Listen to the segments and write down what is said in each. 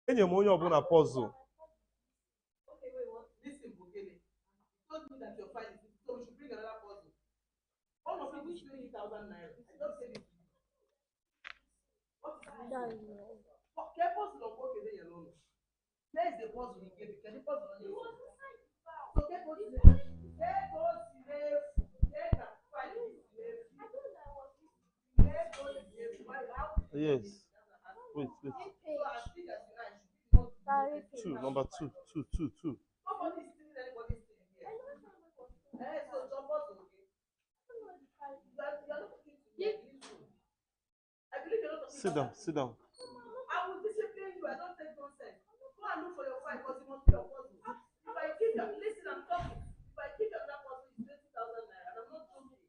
Enye m onye ọbụla puzzle. Okay, wait, what? Listen, Bukele. You told me that your file is so we should bring another puzzle. All of it is 20,000 naira. I just said it to you. What is it? Get puzzle on both of them. Where is the puzzle he gave you? Can the puzzle on your phone? So get puzzle. Get puzzle. Get that file is left. Get puzzle. Yes. Wait. So as big as you are, you should be Two. Number two. Two. Nobody is stealing anybody's thing here. So your puzzle, okay? You are not talking to me. I believe you're not talking to me. Sit down. I will discipline you. I don't take nonsense. Go and look for your file because it must be your puzzle. If I keep your listen, I'm talking. If I keep your other puzzle, it's 20,000 naira, and I'm not joking.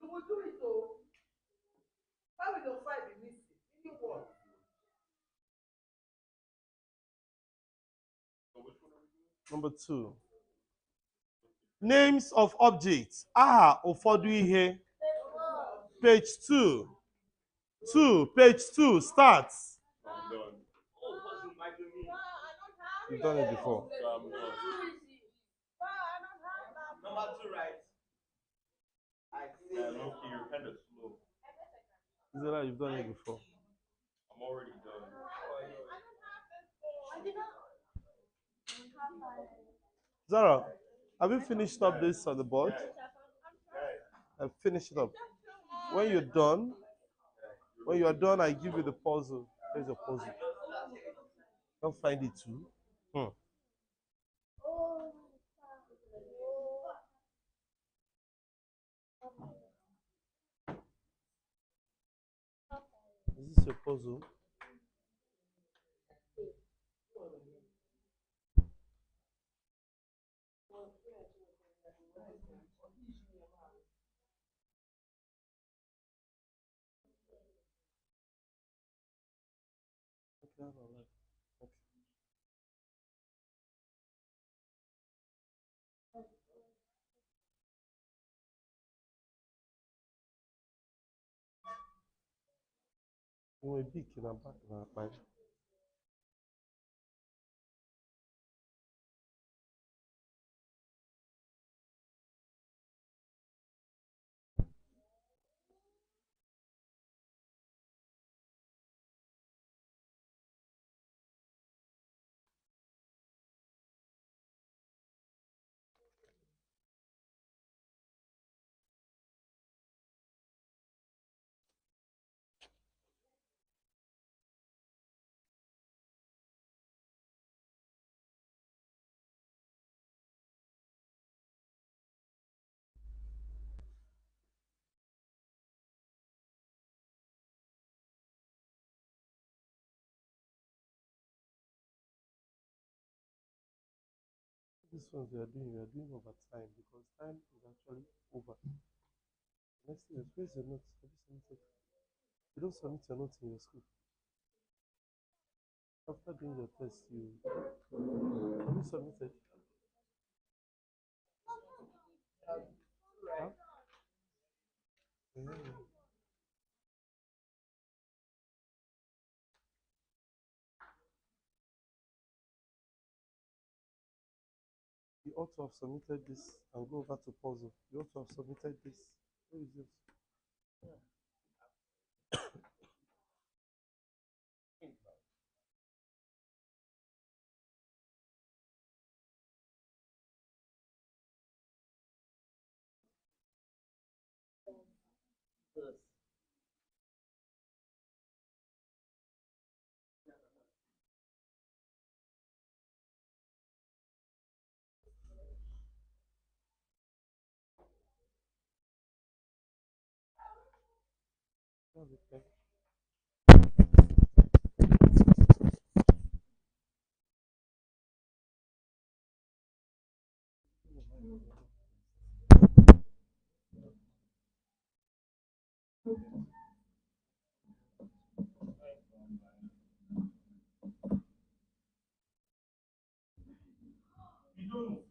You will do it though. Why will your file be missing? Any word? Number two. Names of objects. Ụfọdụ ihe. Page 2. Page 2 starts. I'm done. You've done it before. So I'm done. Number 2, right? Okay, you're kind of slow. Zara, you've done it before. I'm already done. Zara, have you finished up this on the board? I've finished it up. When you're done, I give you the puzzle. There's a puzzle. Can't find it too. Is this your puzzle? Okay. You will be in a back. This one we are doing over time because time is actually over. Next thing is, where's your notes? Have you submitted? You don't submit your notes in your school. After doing your test, have you submitted? Huh? Yeah. You ought to have submitted this and go over to puzzle. You ought to have submitted this. Where is this? Okay. You don't know.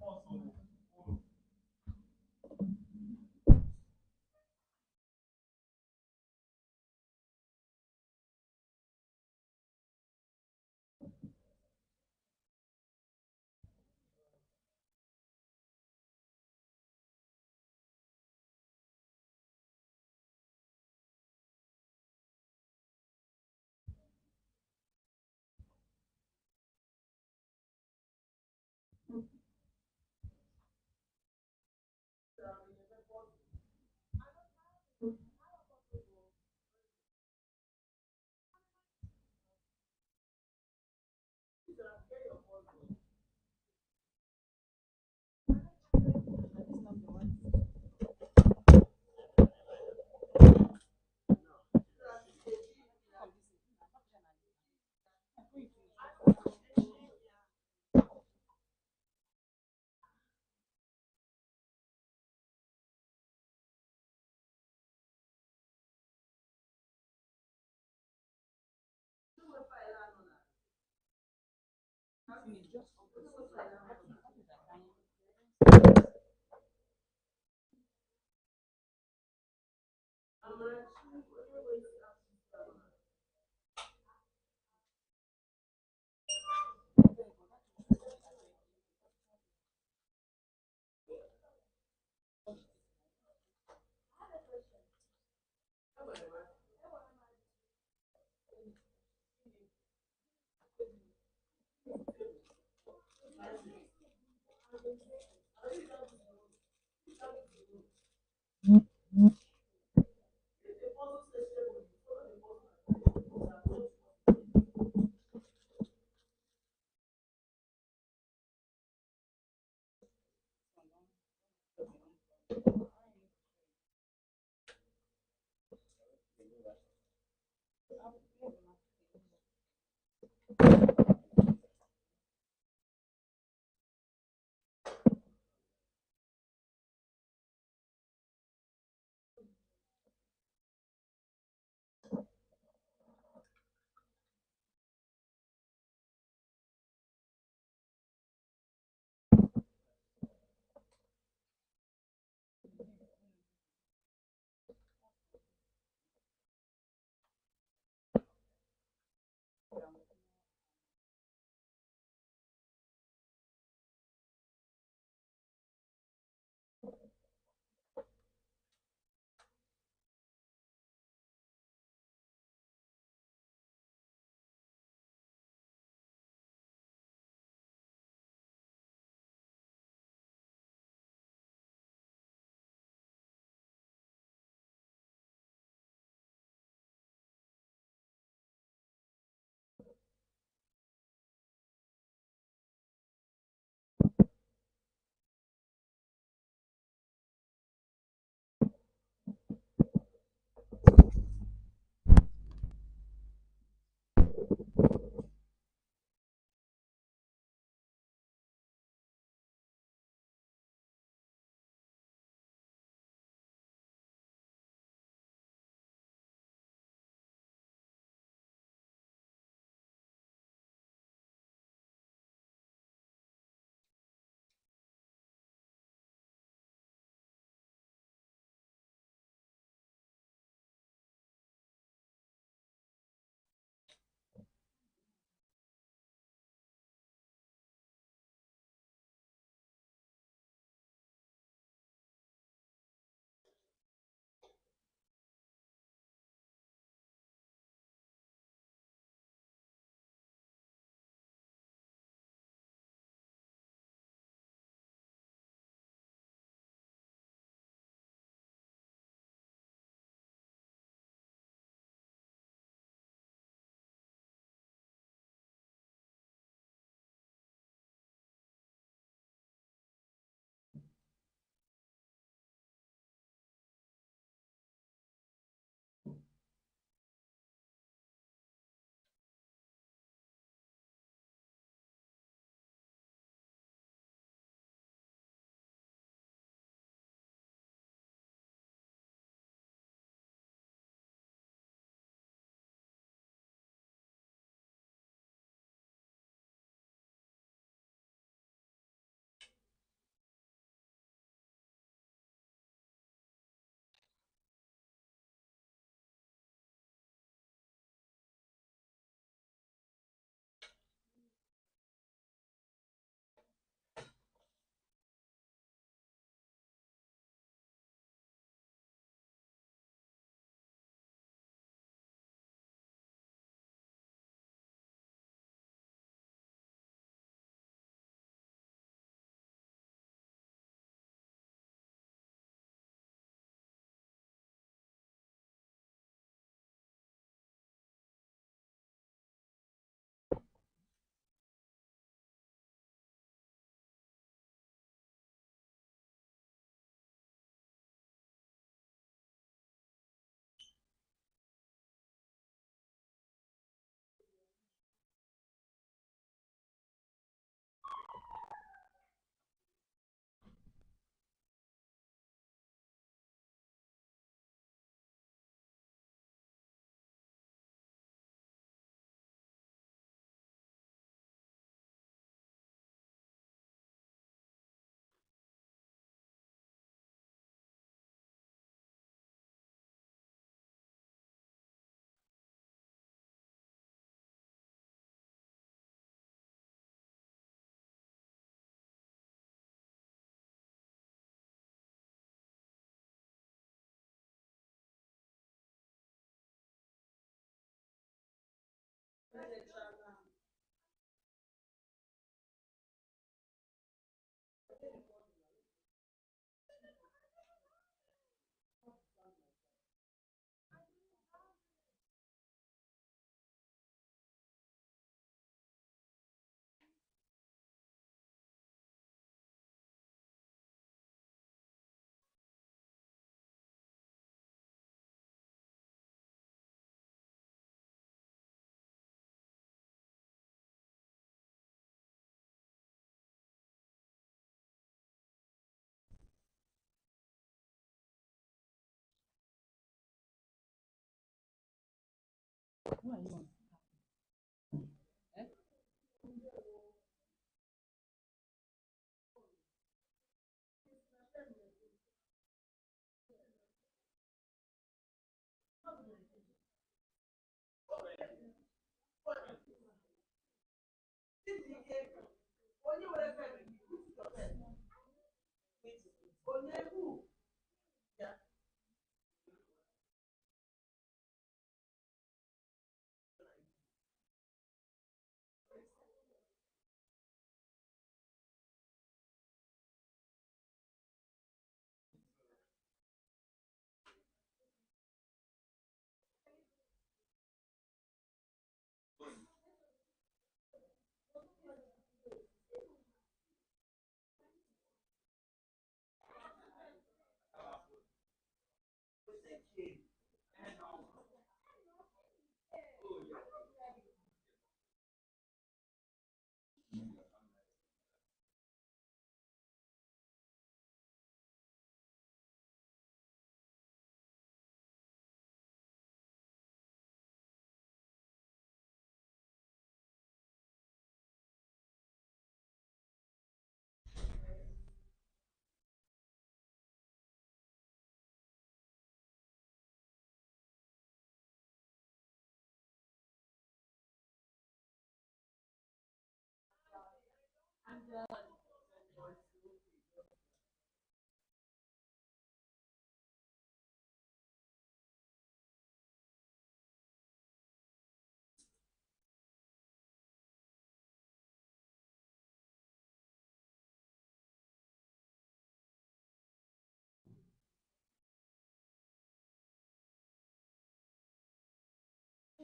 Who are you on? Eh? Onye nwere pen, onye who? Yeah.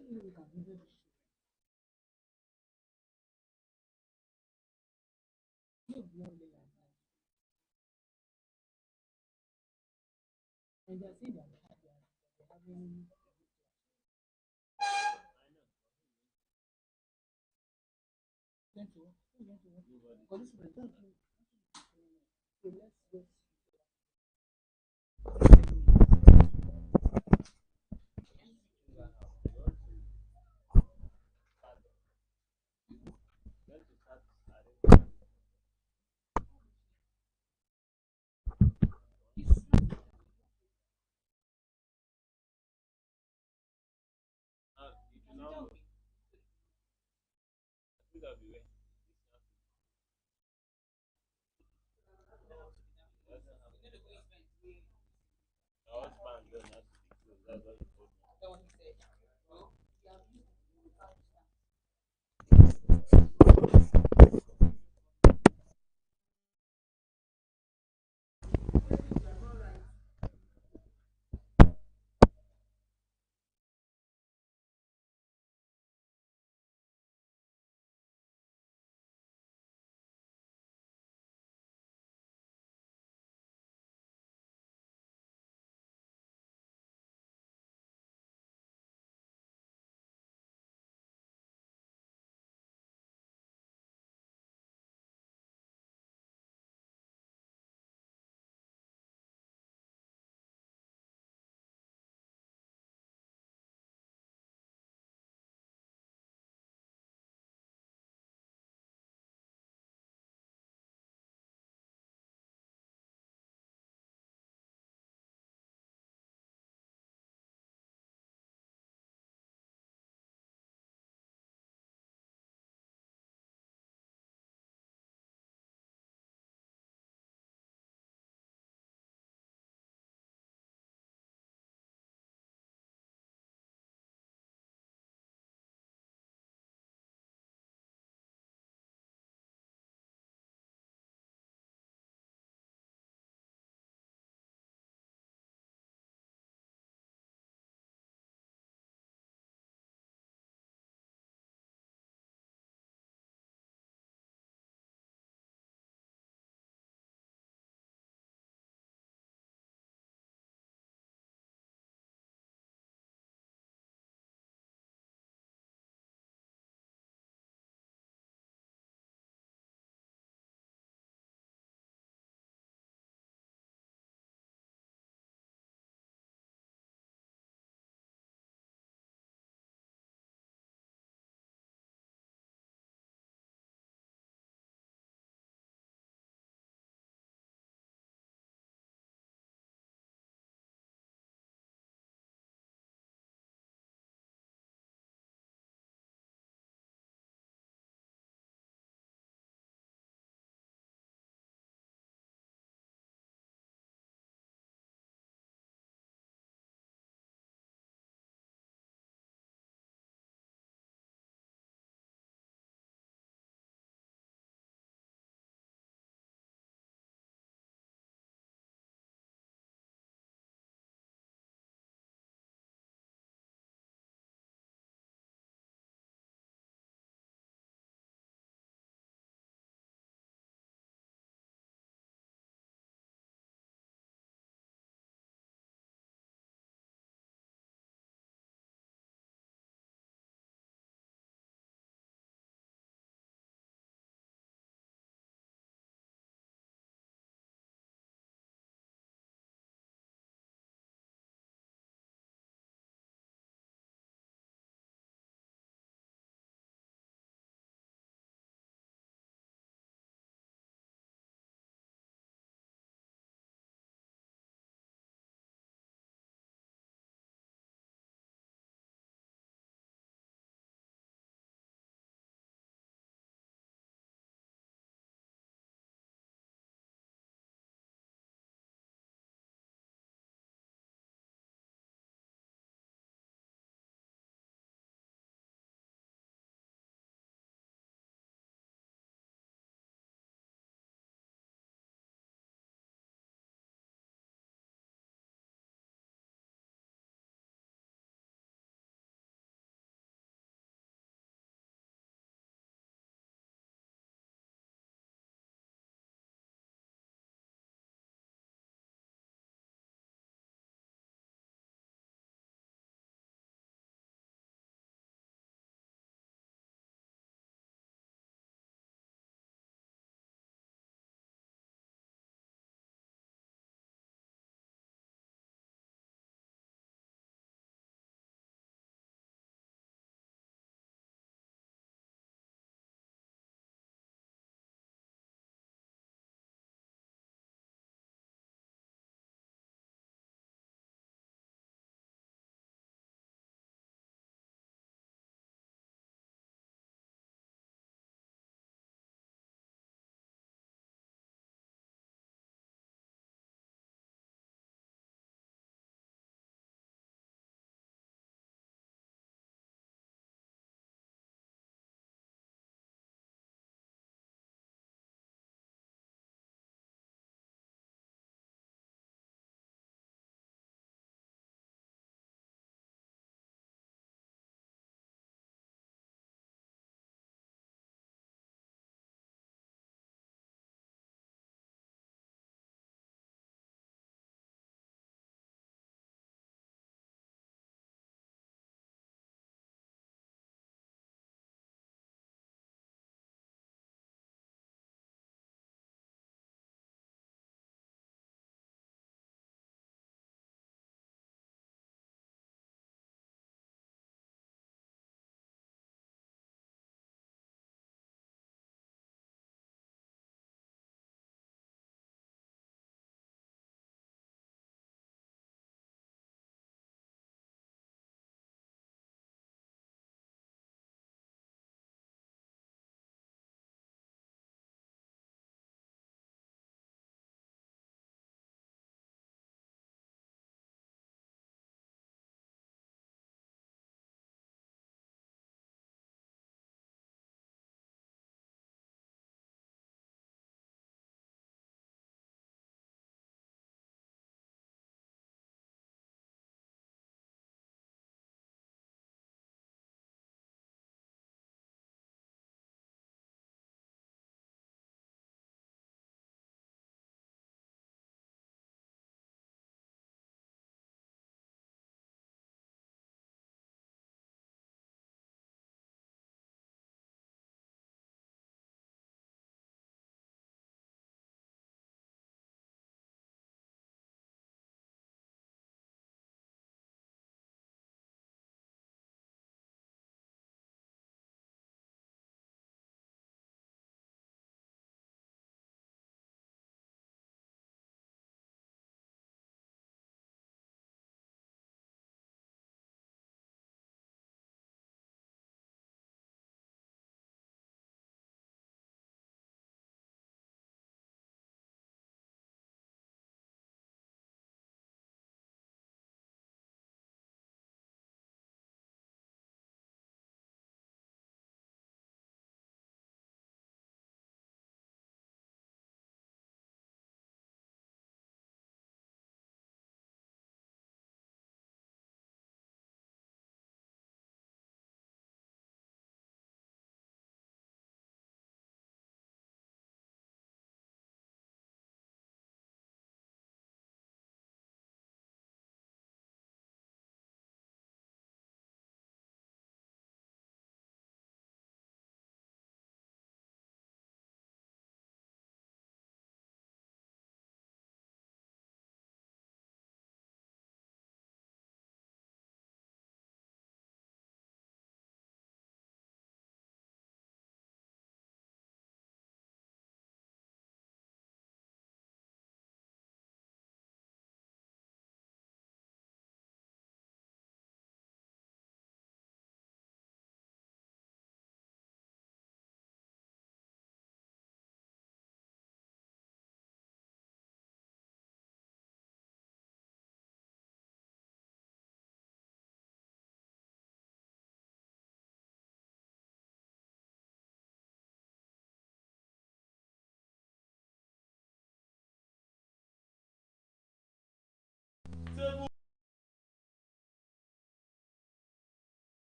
You can do this. You blow the like that. And they're saying they're having plenty of work. But this one, don't do. So let's wait.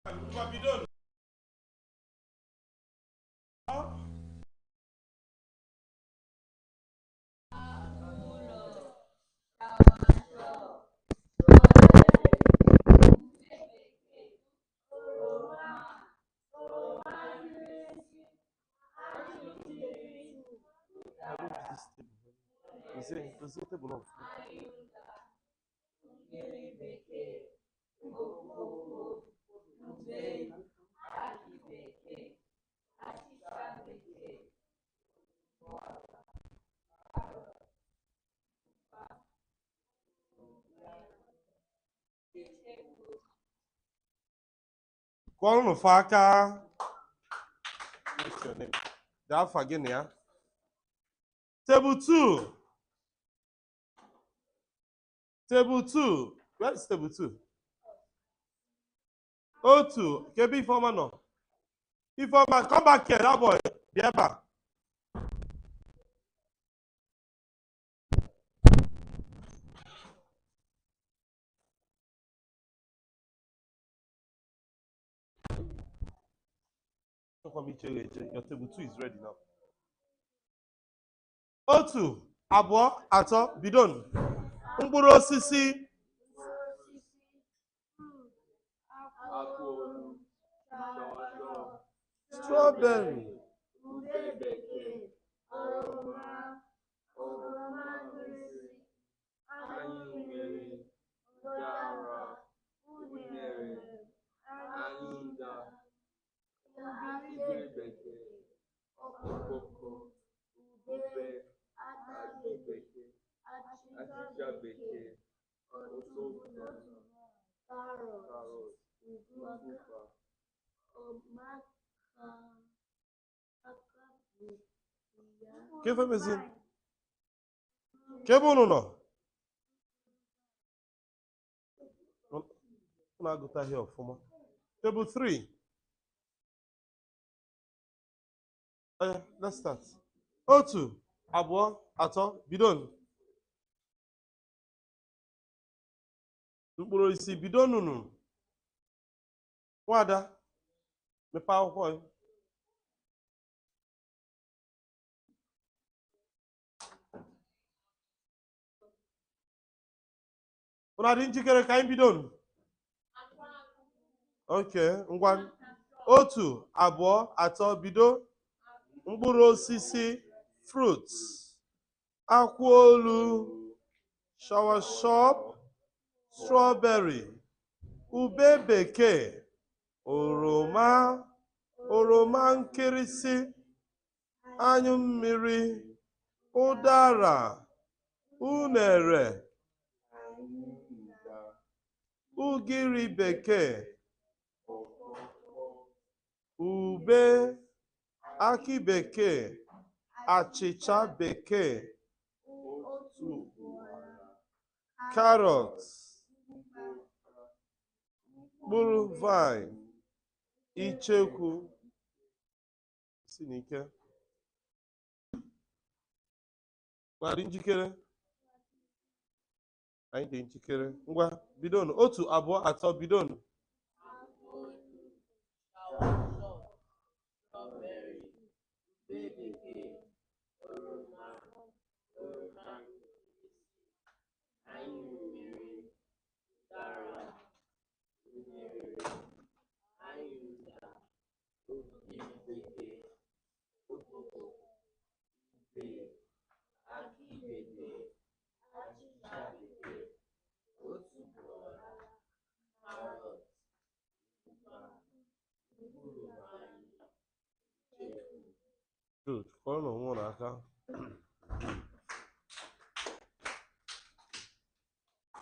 Bidon. Is it a table of? Qual faca? What's your name? The alpha again, yeah? Table 2. Table 2. Where is table 2? O2. KB Informer no. Informer, come back here, that boy. Yeah, back. Your table 2 is ready now. O2. Abụọ, atọ, bidon. Mkpụrụ osisi. Strawberry. Que foi, mezinho? Que bom, não? Não go here, Fuma. Table 3. Let's start. O2. Abụọ, atọ, bidon. Mkpụrụ osisi, bidon nunu. Nwada, mepee akwụkwọ ya. Unu adị njikere ka anyị bido? Okay, ngwa. Otu, abụọ, atọ, bido. Mkpụrụ osisi, fruits. Akwụ olu, soursop, strawberry, ube bekee, oroma, oroma nkịrịsị, anyụ mmiri, ụdara, unere, ugiri bekee, ube, akị bekee, achịcha bekee, carrot, mkpụrụ vine, ichekwu, si n'ike. Dị njikere? Anyị dị njikere. Ngwa, bidonu. Otu, abụọ, atọ, bidonu. Good.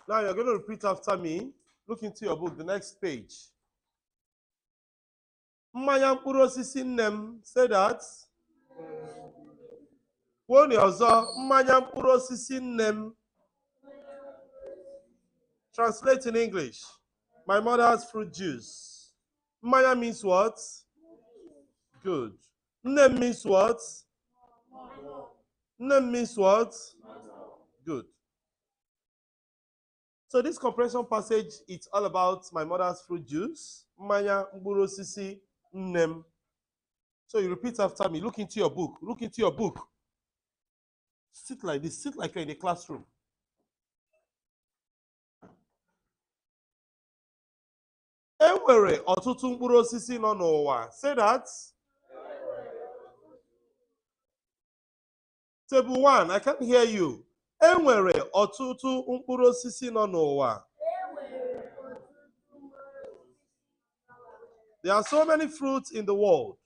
Now you're going to repeat after me. Look into your book, the next page. Mmanya mkpụrụ osisi nne m. Say that. Kwuo ọzọ. Mmanya mkpụrụ osisi nne m. Translate in English. My mother's fruit juice. Mmanya means what? Good. Nne means what? Nne means what? Good. So this comprehension passage, it's all about my mother's fruit juice, mmanya mkpụrụ osisi nnem. So you repeat after me. Look into your book. Look into your book. Sit like this. Sit like you're in a classroom. Enwere ọtụtụ mkpụrụ osisi nọ n'ụwa. Say that. Table 1, I can't hear you. Enwere ọtụtụ mkpụrụ osisi nọ n'ụwa. There are so many fruits in the world.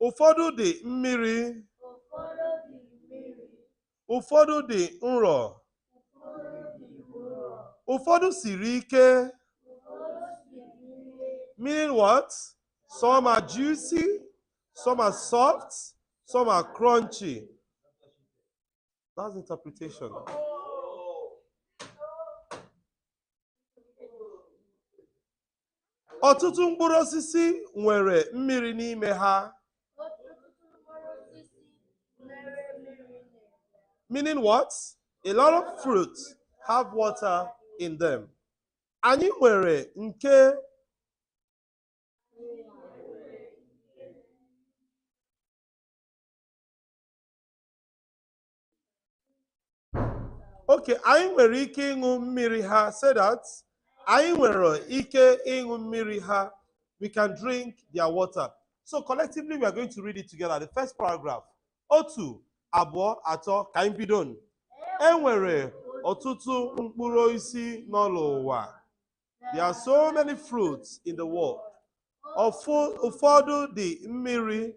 Ụfọdụ dị mmiri. Ụfọdụ dị nro. Ụfọdụ siri ike. Meaning what? Some are juicy, some are soft, some are crunchy. That's interpretation. Ọtụtụ mkpụrụ osisi nwere mmiri n'ime ha. Meaning what? A lot of fruits have water in them. Anyị nwere nke Okay, anyị nwere ike ịṅụ mmiri ha. Say that. Anyị nwere ike ịṅụ mmiri ha. We can drink their water. So collectively, we are going to read it together. The first paragraph. Otu, abụọ, atọ, ka anyị bido. Enwere ọtụtụ mkpụrụ osisi n'ụwa. There are so many fruits in the world. Ụfọdụ dị mmiri,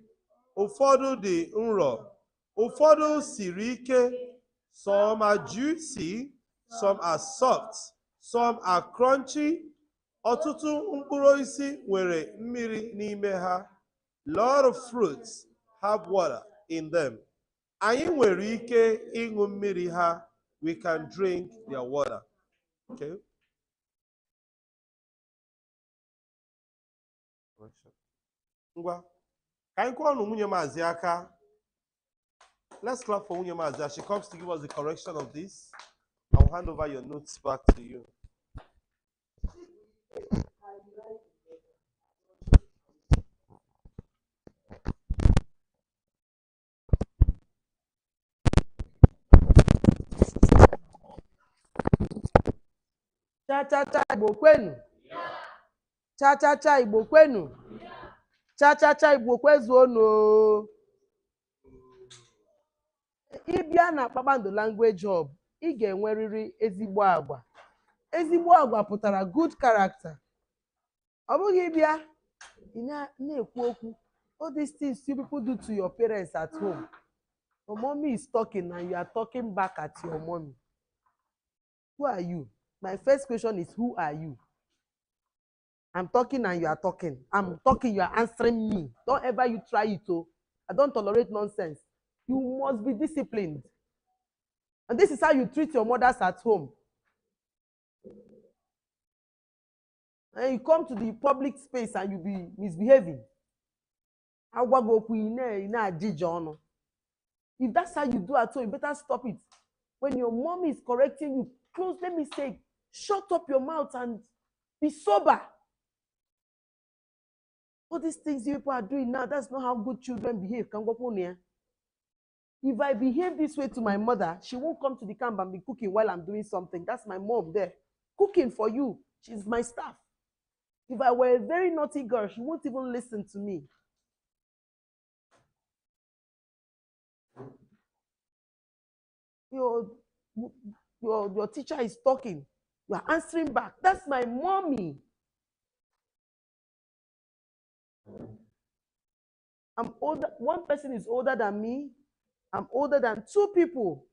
ụfọdụ dị nro, ụfọdụ siri ike. Some are juicy, some are soft, some are crunchy. Ọtụtụ mkpụrụ osisi nwere mmiri n'ime ha. Lot of fruits have water in them. Anyị nwere ike ịṅụ mmiri ha. We can drink their water. Okay. Ngwa, ka anyị kụọ ọnụ nwunye Maazị aka. Let's clap for Nwunye Maazị as she comes to give us the correction of this. I'll hand over your notes back to you. Cha-cha-cha Igbo kwenu. Cha-cha-cha Igbo kwenu. Cha-cha-cha Igbo kwezuonu. Ịbịa na Kpakpando language hub, ị ga-enwerịrị ezigbo agwa. Ezigbo agwa pụtara good character. Ọ bụghị ịbịa na-ekwu okwu. All these things you people do to your parents at home. Your mommy is talking and you are talking back at your mommy. Who are you? My first question is, who are you? I'm talking and you are talking. I'm talking, you are answering me. Don't ever you try it. I don't tolerate nonsense. You must be disciplined. And this is how you treat your mothers at home. And you come to the public space and you be misbehaving. If that's how you do at home, you better stop it. When your mom is correcting you, close, let me say, shut up your mouth and be sober. All these things you people are doing now, that's not how good children behave. If I behave this way to my mother, she won't come to the camp and be cooking while I'm doing something. That's my mom there, cooking for you. She's my staff. If I were a very naughty girl, she won't even listen to me. Your teacher is talking. You are answering back. That's my mommy. I'm older. One person is older than me. I'm older than two people.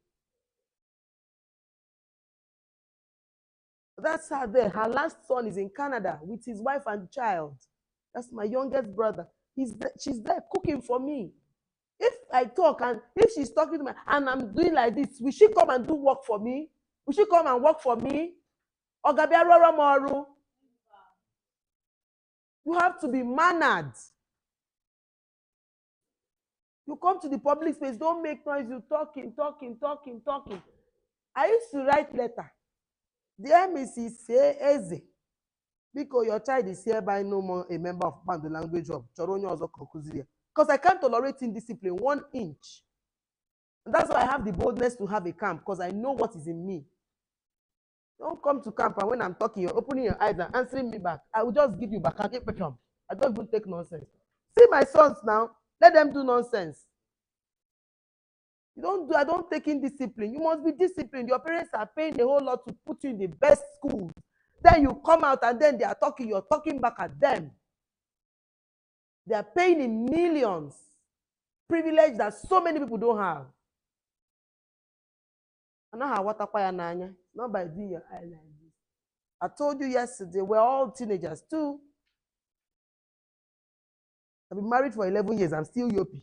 That's her there. Her last son is in Canada with his wife and child. That's my youngest brother. She's there cooking for me. If I talk and if she's talking to me and I'm doing like this, will she come and do work for me? Will she come and work for me? You have to be mannered. You come to the public space, don't make noise, you talking. I used to write letter. Dear Mrs. Eze, because your child is hereby no more a member of Band Language Hub. Because I can't tolerate indiscipline 1 inch. And that's why I have the boldness to have a camp, because I know what is in me. Don't come to camp and when I'm talking, you're opening your eyes and answering me back. I will just give you back. I don't even take nonsense. See my sons now, let them do nonsense. I don't take indiscipline. You must be disciplined. Your parents are paying a whole lot to put you in the best school. Then you come out and then they are talking, you're talking back at them. They are paying in millions. Privilege that so many people don't have. And now what not by doing your eye like this. I told you yesterday, we're all teenagers too. I've been married for 11 years. I'm still yoppy.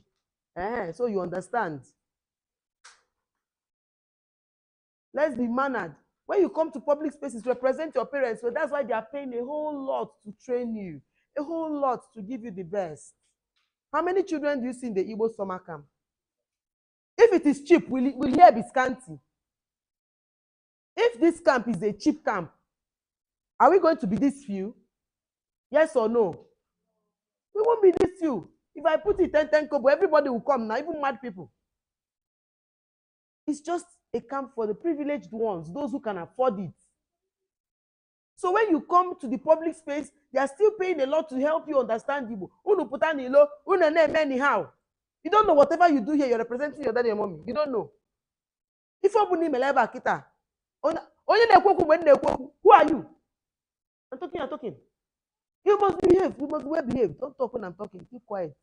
So you understand. Let's be mannered. When you come to public spaces, represent your parents. So that's why they are paying a whole lot to train you. A whole lot to give you the best. How many children do you see in the Igbo summer camp? If it is cheap, will here be scanty? If this camp is a cheap camp, are we going to be this few? Yes or no? We won't be this few. If I put it 10 kobo, everybody will come now, even mad people. It's just a camp for the privileged ones, those who can afford it. So when you come to the public space, they are still paying a lot to help you understand Igbo. Anyhow. You don't know whatever you do here, you're representing your daddy and mommy. You don't know. If you who are you? I'm talking. You must behave. You must well behave. Don't talk when I'm talking. Keep quiet.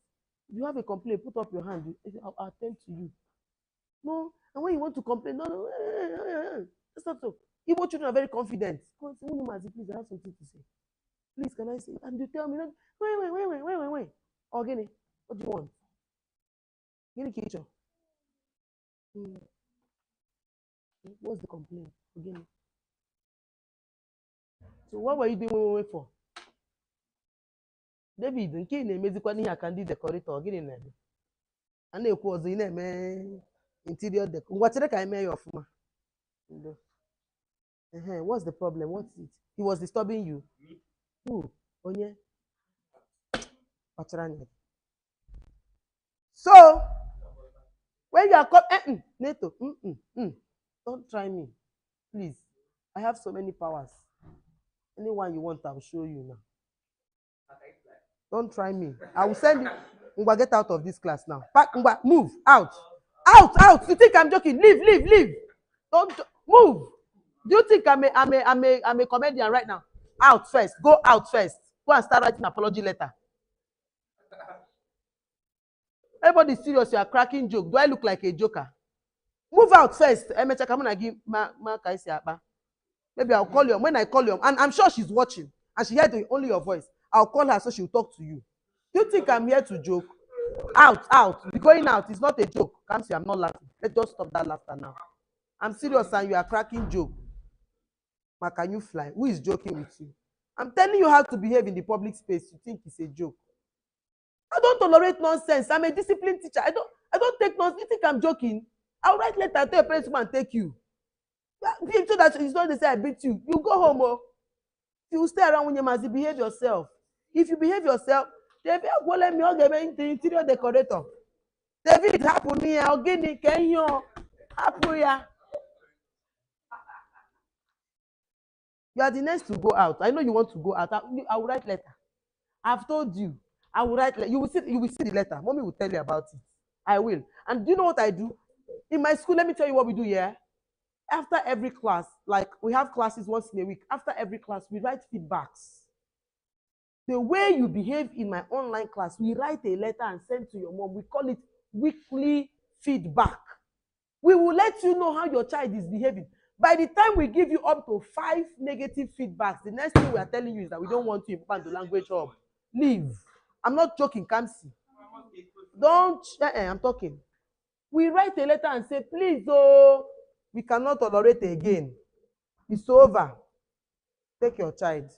If you have a complaint, put up your hand. I'll attend to you. No, and when you want to complain, no. That's not so. Igbo children are very confident. Please, I have something to say. Please, can I say? And you tell me, wait. Ogini, what do you want? Gini kitchen. What's the complaint? Ogini. So what were you doing wait for? David, nke ị na-emezikwa n'ihe aka ndị decorator gịnị na-eme? A na-ekwu ọzọ ị na-eme interior decor. Ngwa chere ka anyị mee ya ọfụma. What's the problem? What's it? He was disturbing you. Who? Onye? So, when you are called, Neto, don't try me. Please. I have so many powers. Anyone you want, I will show you now. Don't try me. I will send you. Ngwa, get out of this class now. Ngwa, move. Out. You think I'm joking? Leave. Don't move. Do you think I'm a comedian right now? Out first. Go out first. Go and start writing an apology letter. Everybody's serious. You are cracking joke. Do I look like a joker? Move out first. Maybe I'll call you. When I call you, and I'm sure she's watching, and she heard only your voice. I'll call her so she'll talk to you. Do you think I'm here to joke? Out. Be going out. It's not a joke. Come see, I'm not laughing. Let's just stop that laughter now. I'm serious and you are cracking joke. Ma, can you fly? Who is joking with you? I'm telling you how to behave in the public space. You think it's a joke. I don't tolerate nonsense. I'm a disciplined teacher. I don't take nonsense. You think I'm joking? I'll write letter, tell your parents to come and take you. So that it's not they say I beat you. You go home. Oh. You stay around when you must behave yourself. If you behave yourself, David will let me all get the interior decorator. David happen here. I'll get the can you happen here. You are the next to go out. I know you want to go out. I will write letter. I've told you. I will write letter. You will see the letter. Mommy will tell you about it. I will. And do you know what I do? In my school, let me tell you what we do here. After every class, like we have classes once in a week. After every class, we write feedbacks. The way you behave in my online class, we write a letter and send to your mom. We call it weekly feedback. We will let you know how your child is behaving. By the time we give you up to 5 negative feedbacks, the next thing we are telling you is that we don't want you in the language hub. Leave. I'm not joking, Kamsi. Don't, I'm talking. We write a letter and say, please, we cannot tolerate it again. It's over. Take your child.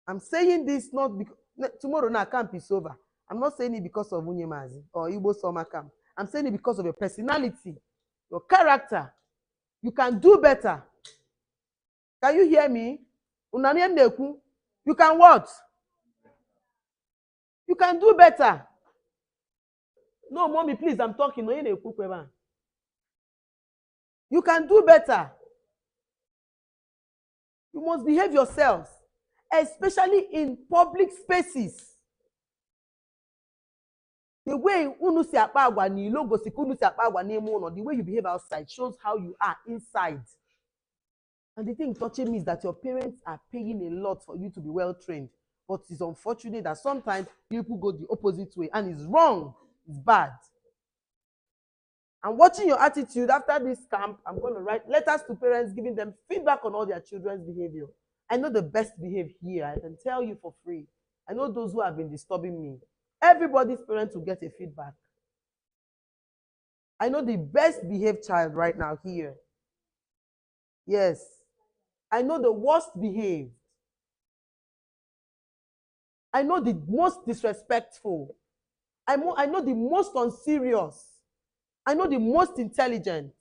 I'm saying this not because tomorrow now camp is over. I'm not saying it because of Unyemazi or Igbo summer camp. I'm saying it because of your personality, your character. You can do better. Can you hear me? You can what? You can do better. No, mommy, please, I'm talking. You can do better. You must behave yourselves, especially in public spaces. The way unu si akpa agwa n'ilo gosi ka unu si akpa agwa n'ime ụlọ, the way you behave outside shows how you are inside. And the thing touching me is that your parents are paying a lot for you to be well trained. But it's unfortunate that sometimes people go the opposite way, and it's wrong, it's bad. I'm watching your attitude after this camp. I'm going to write letters to parents giving them feedback on all their children's behavior. I know the best behavior here. I can tell you for free. I know those who have been disturbing me. Everybody's parents will get a feedback. I know the best behaved child right now here. Yes. I know the worst behaved. I know the most disrespectful. I know the most unserious. I know the most intelligent.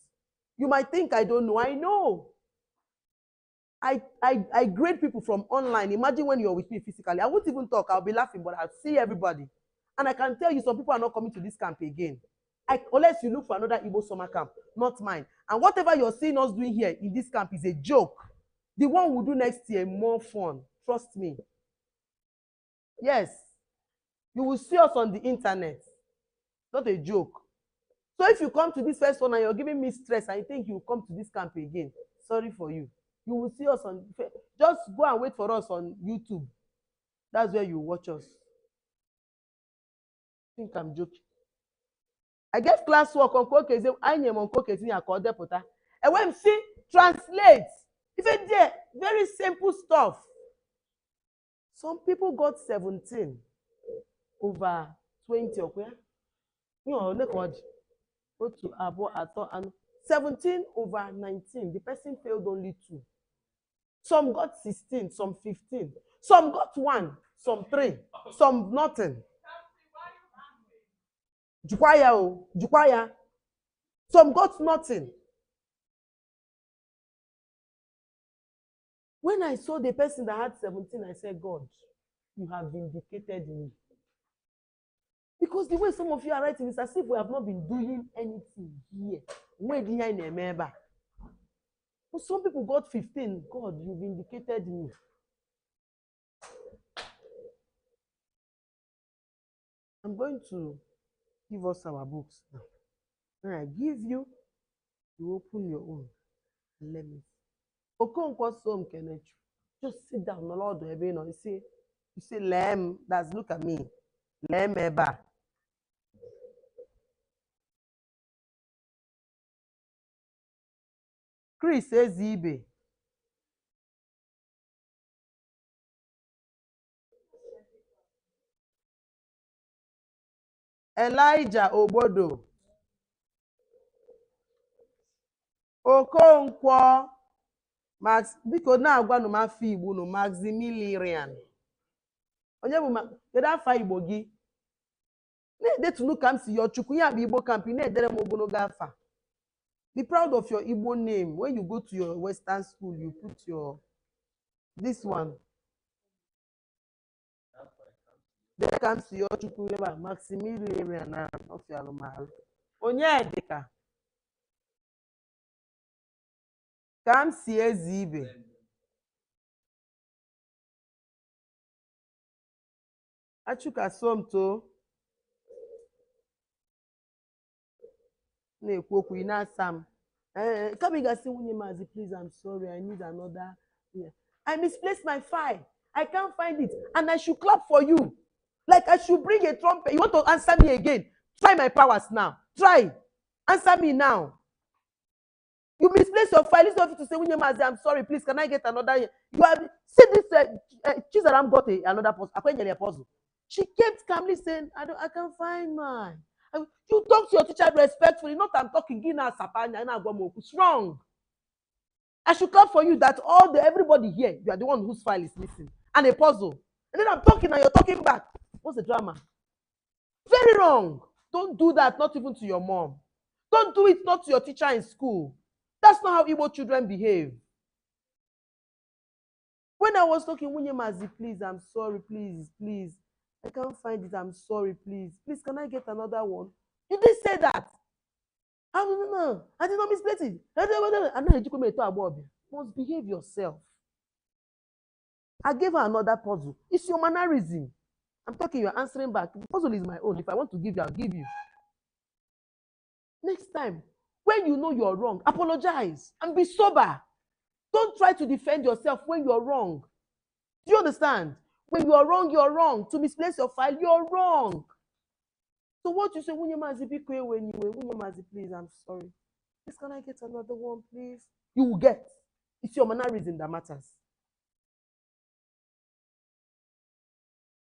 You might think I don't know. I know. I grade people from online. Imagine when you're with me physically. I won't even talk. I'll be laughing, but I'll see everybody. And I can tell you some people are not coming to this camp again. Unless you look for another Igbo summer camp, not mine. And whatever you're seeing us doing here in this camp is a joke. The one we'll do next year, more fun. Trust me. Yes. You will see us on the internet. Not a joke. So if you come to this first one and you're giving me stress and you think you'll come to this camp again, sorry for you. You will see us on, just go and wait for us on YouTube. That's where you watch us. I think I'm joking. I gave classwork on Kokeze, I am on Kokeze, I call deputy. And when she translates, even there, very simple stuff. Some people got 17 over 20, okay? You know, look what. 17 over 19. The person failed only 2. Some got 16, some 15. Some got 1, some 3, some nothing. Jukwaya. Some got nothing. When I saw the person that had 17, I said, God, you have vindicated me. Because the way some of you are writing is as if we have not been doing anything here. But some people got 15. God, you vindicated me. I'm going to give us our books now. When I give you, you open your own. And let me see. Just sit down, no Lord, you say, Lem, that's look at me. Lem eba. Chris says Ibe. Elijah Obodo. Okonkwo. Max, biko na agwa no mafi Igbo no Maximilian. Onye bụ kedu afa Igbo gị? Na-edetunu ka m si your chukwu ya bụ Igbo camp na-edere m ogologo afa. Be proud of your Igbo name. When you go to your Western school, you put your this one. There comes your chukwu Maximilian of Yalomal. Onye dịka. Ka m si ezi ibe. Achuka somto. Na-ekwu okwu ị na-asa m. Come and say, Mazi, please, I'm sorry, I need another. Yeah. I misplaced my file. I can't find it. And I should clap for you. Like I should bring a trumpet. You want to answer me again? Try my powers now. Try. Answer me now. You misplaced your file. Instead of you to say, Mazi, I'm sorry, please, can I get another? You have see this. Chizaram got another puzzle. She kept calmly saying, I can't find mine. You talk to your teacher respectfully, not I'm talking Gina Sapanya and it's wrong. I should clap for you that everybody here, you are the one whose file is missing. And a puzzle. And then I'm talking and you're talking back. What's the drama? Very wrong. Don't do that, not even to your mom. Don't do it, not to your teacher in school. That's not how Igbo children behave. When I was talking, Wunyemazi, please, I'm sorry, please. I can't find it, I'm sorry, please. Please, can I get another one? You did say that. I don't know. I did not misplace it. I know you must behave yourself. I gave her another puzzle. It's your mannerism. I'm talking, you're answering back. The puzzle is my own. If I want to give you, I'll give you. Next time, when you know you're wrong, apologize and be sober. Don't try to defend yourself when you're wrong. Do you understand? When you're wrong, you're wrong. To misplace your file, you're wrong. So what you say, Wunyemazi, please, I'm sorry. Please, can I get another one, please? You will get. It's your mannerism that matters.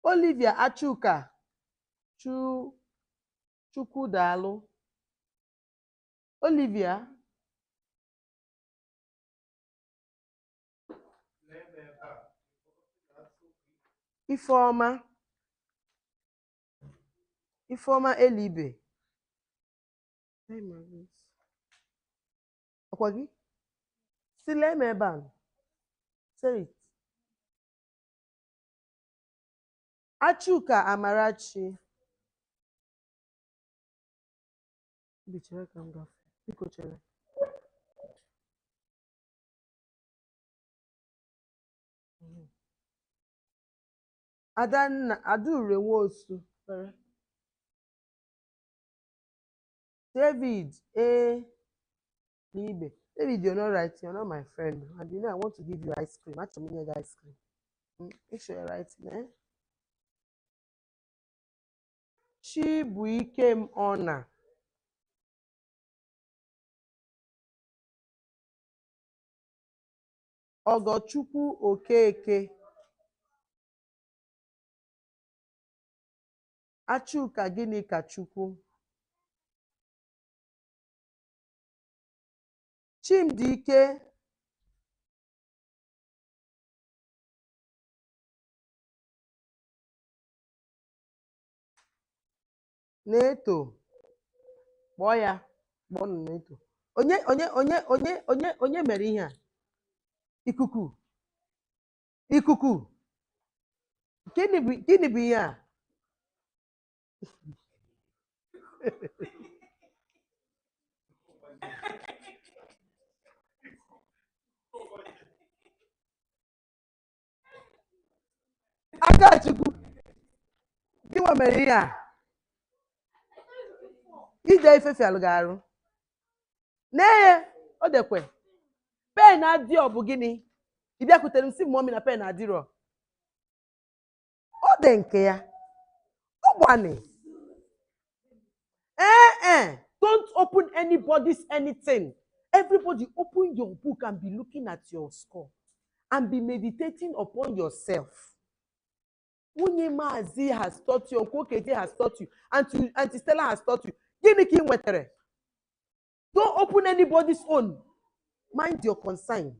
Olivia Achuka. Chukwudalu. Olivia. Ifeoma Elibe. Okwagi? Sile Meban. Say it. Achuka Amarachi. Bichere ka m gafe. Biko chere. Adure Nwosu. David Libe. David, you're not right. You're not my friend. And you know I want to give you ice cream. Actually, I need ice cream. Make sure you're right. Chibuikem Ona. Ogochukwu Okeke. Achuka gịnị ka Chukwu. Chimdike. Neto. Kpọọ ya. Kpọọ Neto. Onye mere ihe a? Ikuku. Gịnị bụ ihe a? Akachukwu. Gịnwa mere ihe a? Ije ifefe alụgarụ. Nee, o dekwe. Pen adị ọ bụ gịnị? Ị bịakwutere m si mmụọ mi na pen adịrọ. Ọ dị nke ya. Ọ gbani. Don't open anybody's anything. Everybody open your book and be looking at your score and be meditating upon yourself. Wunyemazi has taught you, Okokeje has taught you, Auntie Stella has taught you. Gịnị ka ị nwetere? Don't open anybody's own. Mind your concern.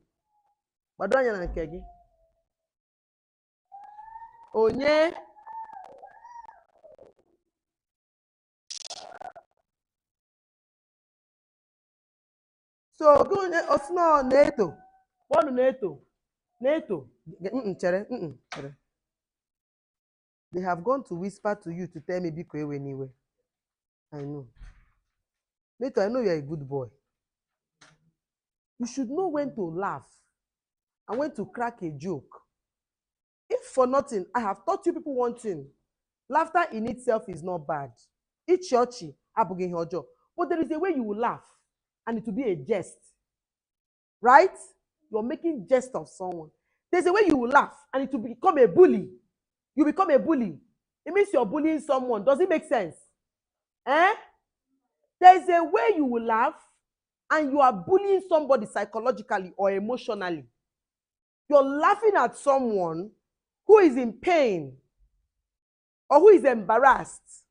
Gbado anya na nke gị. Onye? So, Osno Neto. What Neto? Neto. Chere. They have gone to whisper to you to tell me Biko Ewe anyway. I know. Neto, I know you're a good boy. You should know when to laugh and when to crack a joke. If for nothing, I have taught you people one thing. Laughter in itself is not bad. It's churchy, abugin hojo. But there is a way you will laugh and it will be a jest. Right? You're making jest of someone. There's a way you will laugh and it will become a bully. You become a bully. It means you're bullying someone. Does it make sense? There's a way you will laugh and you are bullying somebody psychologically or emotionally. You're laughing at someone who is in pain or who is embarrassed.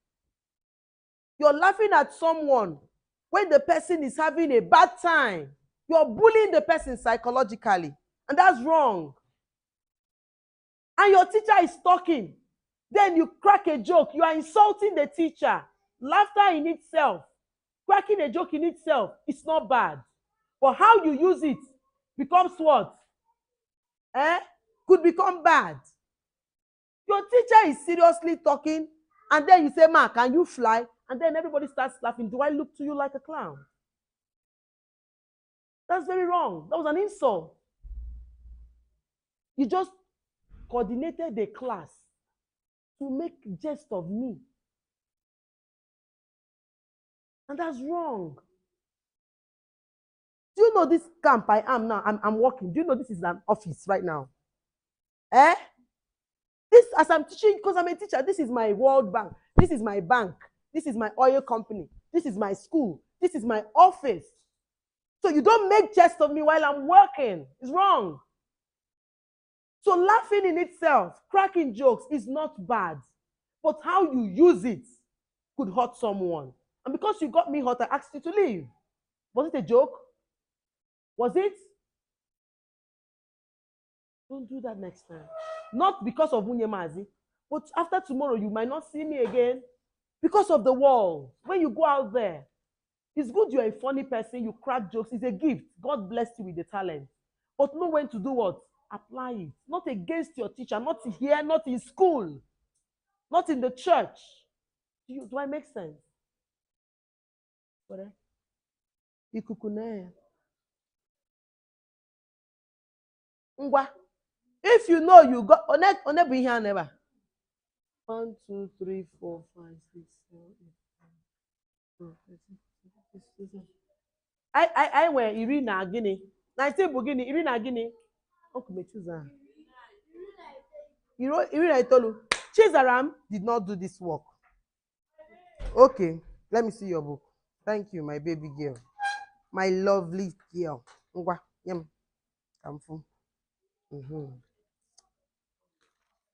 You're laughing at someone when the person is having a bad time. You're bullying the person psychologically, and that's wrong. And your teacher is talking. Then you crack a joke. You are insulting the teacher. Laughter in itself, cracking a joke in itself, it's not bad. But how you use it becomes what? Could become bad. Your teacher is seriously talking, and then you say, "Ma, can you fly?" And then everybody starts laughing. Do I look to you like a clown? That's very wrong. That was an insult. You just coordinated the class to make jest of me. And that's wrong. Do you know this camp I am now? I'm working. Do you know this is an office right now? This, as I'm teaching, because I'm a teacher, this is my World Bank. This is my bank. This is my oil company. This is my school. This is my office. So you don't make jest of me while I'm working. It's wrong. So laughing in itself, cracking jokes is not bad. But how you use it could hurt someone. And because you got me hurt, I asked you to leave. Was it a joke? Was it? Don't do that next time. Not because of Munyemazi, but after tomorrow you might not see me again because of the wall. When you go out there, it's good you're a funny person, you crack jokes, it's a gift. God bless you with the talent. But know when to do what? Apply it. Not against your teacher, not here, not in school, not in the church. Do I make sense? Ngwa. If you know you got one be here never. 1, 2, 3, 4, 5, 6, 7, 8, 9, 10. I were iri na gini. 19 bụ gini, iri na gini. Okumechuza. Iri na itolu. Chizaram did not do this work. Okay, let me see your book. Thank you, my baby girl. My lovely girl. Ngwa, yam. Kamfu.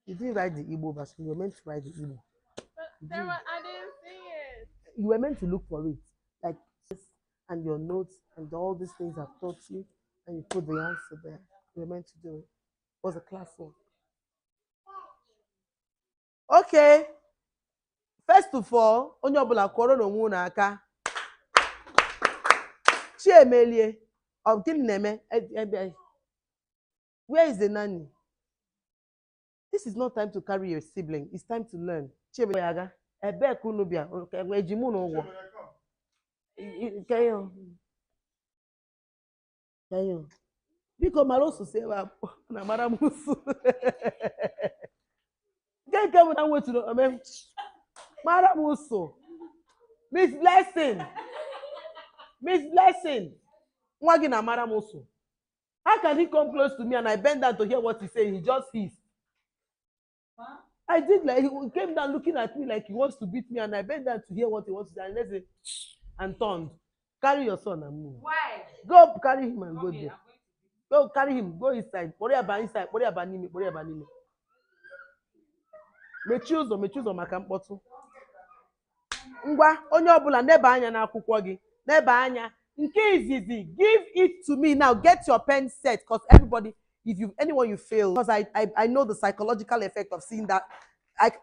You didn't write the Igbo version. You were meant to write the Igbo. I didn't see it. You were meant to look for it. Like this, and your notes, and all these things I've taught you, and you put the answer there. You were meant to do it. It was a class work. Okay. First of all, onye ọbụla kwọrọ n'onwe unu aka. Chiemelie. Gịnị na-eme? Where is the nanny? This is not time to carry your sibling. It's time to learn. Chiemelie aga. Ebe ka unu bịa. Ejimu n'ụgwọ. Kayo. Biko mara osu si ebe a na mara m osu. Nke bụ na nwetụrụ ome. Mara m osu. Miss Blessing. Miss Blessing. Nwa gị na mara m osu. How can he come close to me and I bend down to hear what he's saying? He just hissed. Huh? I did, like he came down looking at me like he wants to beat me, and I bent down to hear what he wants to say, and let's say, and turned. Carry your son and move. Why? Go carry him and go there. Go carry him. Go inside. Worry about inside. Worry about nime. Worry about nime. Mechuzo maka mkpọtụ. Ngwa onye ọbụla neba anya n'akwụkwọ gị. Neba anya. Nke izizi, give it to me now. Get your pen set, because everybody, anyone you fail, because I know the psychological effect of seeing that.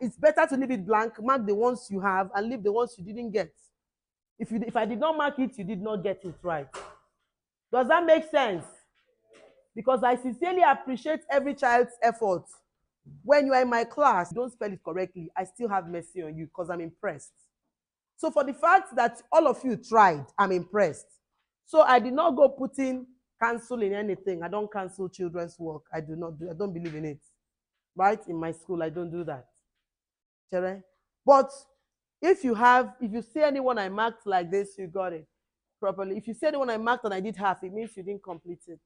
It's better to leave it blank, mark the ones you have, and leave the ones you didn't get. If I did not mark it, you did not get it right. Does that make sense? Because I sincerely appreciate every child's effort. When you are in my class, you don't spell it correctly, I still have mercy on you because I'm impressed. So for the fact that all of you tried, I'm impressed. So I did not go putting cancel in anything. I don't cancel children's work. I don't believe in it. Right? In my school, I don't do that. But if you see anyone I marked like this, you got it properly. If you see anyone I marked and I did half, it means you didn't complete it.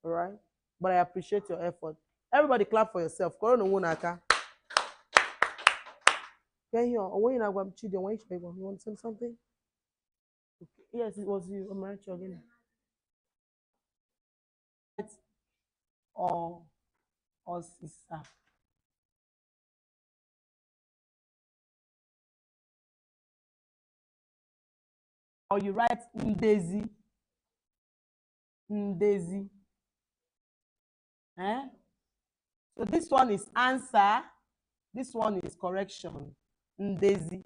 All right? But I appreciate your effort. Everybody clap for yourself. Corona Wunaka. Can you want to say something? Okay. Yes, it was you. I'm actually again. Or sister. Or you write Ndezi. Ndezi. So this one is answer. This one is correction. Ndezi.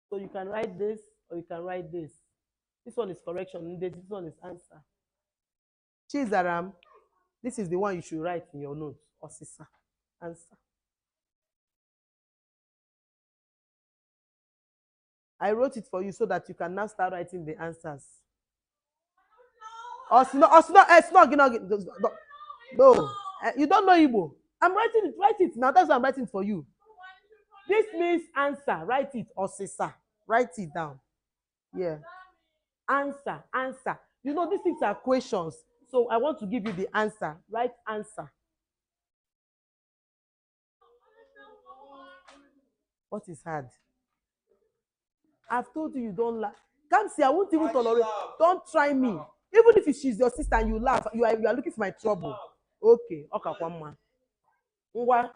So you can write this or you can write this. This one is correction. This one is answer. Chizaram, this is the one you should write in your notes. Osisa. Answer. I wrote it for you so that you can now start writing the answers. No. You don't know Igbo. I'm writing it. Write it now. That's why I'm writing it for you. This means answer. Write it. Osisa. Write it down. Yeah. Answer. Answer. You know, these things are questions. So I want to give you the answer. Write answer. What is hard? I've told you don't laugh. Come see, I won't even tolerate. Don't try me. Even if she's your sister and you laugh, you are looking for my trouble. Okay. Okay, one man. Ngwa.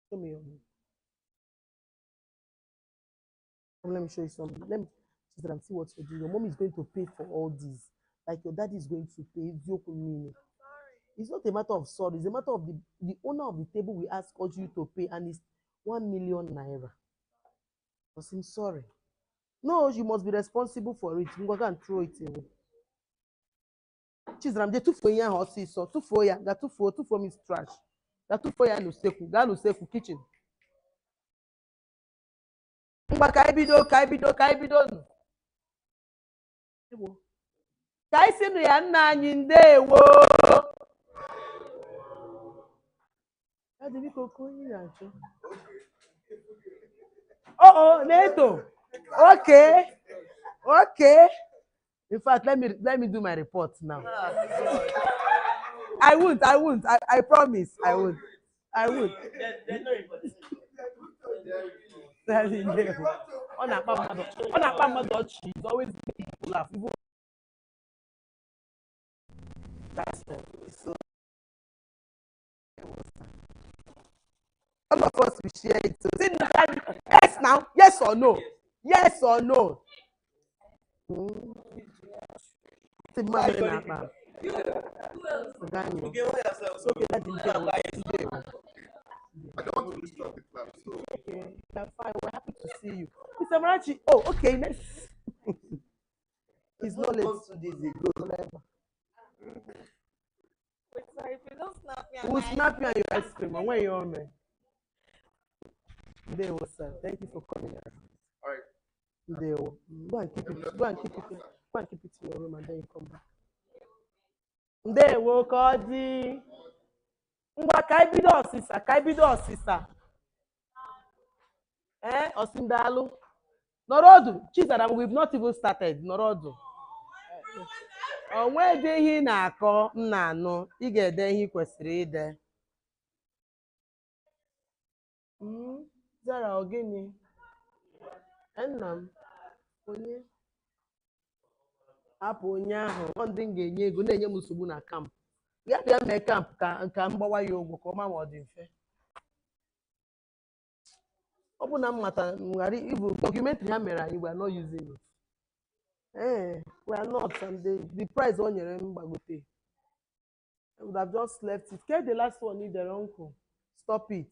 Show me your name. Let me show you something. Let me see what you're doing. Your mom is going to pay for all this. Like your daddy is going to pay. It's not a matter of sorry. It's a matter of the owner of the table will ask you to pay, and it's 1 million naira. Because I'm sorry. No, you must be responsible for it. You can't throw it away. Chizram, they took for ya house, so 2 for ya. That 2 for me is trash. That 2 for ya no seku. That no seku kitchen. Kaibido. Kaisinu ya nna anyị ndewo. Oh, Neto. Okay. In fact, let me do my report now. I won't. I promise. I won't. On a He's always making people laugh. That's so. All of us will share it. Yes, now. Yes or no? Yes or no? I don't want to disturb the class. So. Okay, that's fine. We're happy to see you. Mr. Marachi. Oh, okay. Let's. His knowledge. 2 days ago. Wait, sorry, if you don't snap me, We'll snap you on your ice cream. And where you on, man? There was sir. Thank you for coming. All right. There. Go and keep it. Go and keep it in your room, and then you come back. There will call the. Kaibido osisa. Osindalu. Norodu. Chizaram, we've not even started. Norodu. Onwede ihe na-akọ m na-anụ, ị ga-ede ihe kwesịrị ide. Zara ogini. Nna m onye hapụ onye ahụ, ọ ndị m ga-enye ego na-enye m nsogbu na kamp. Ya bịa mee kamp ka m gbawa ya ụgwọ ka ọ ma ọ dị mfe. Ọ bụ na m mata ghara ibu documentary ha mere anyị, we are not using it. We are not, and the price on your mbagote. I would have just left it. Get the last one, need their uncle. Stop it.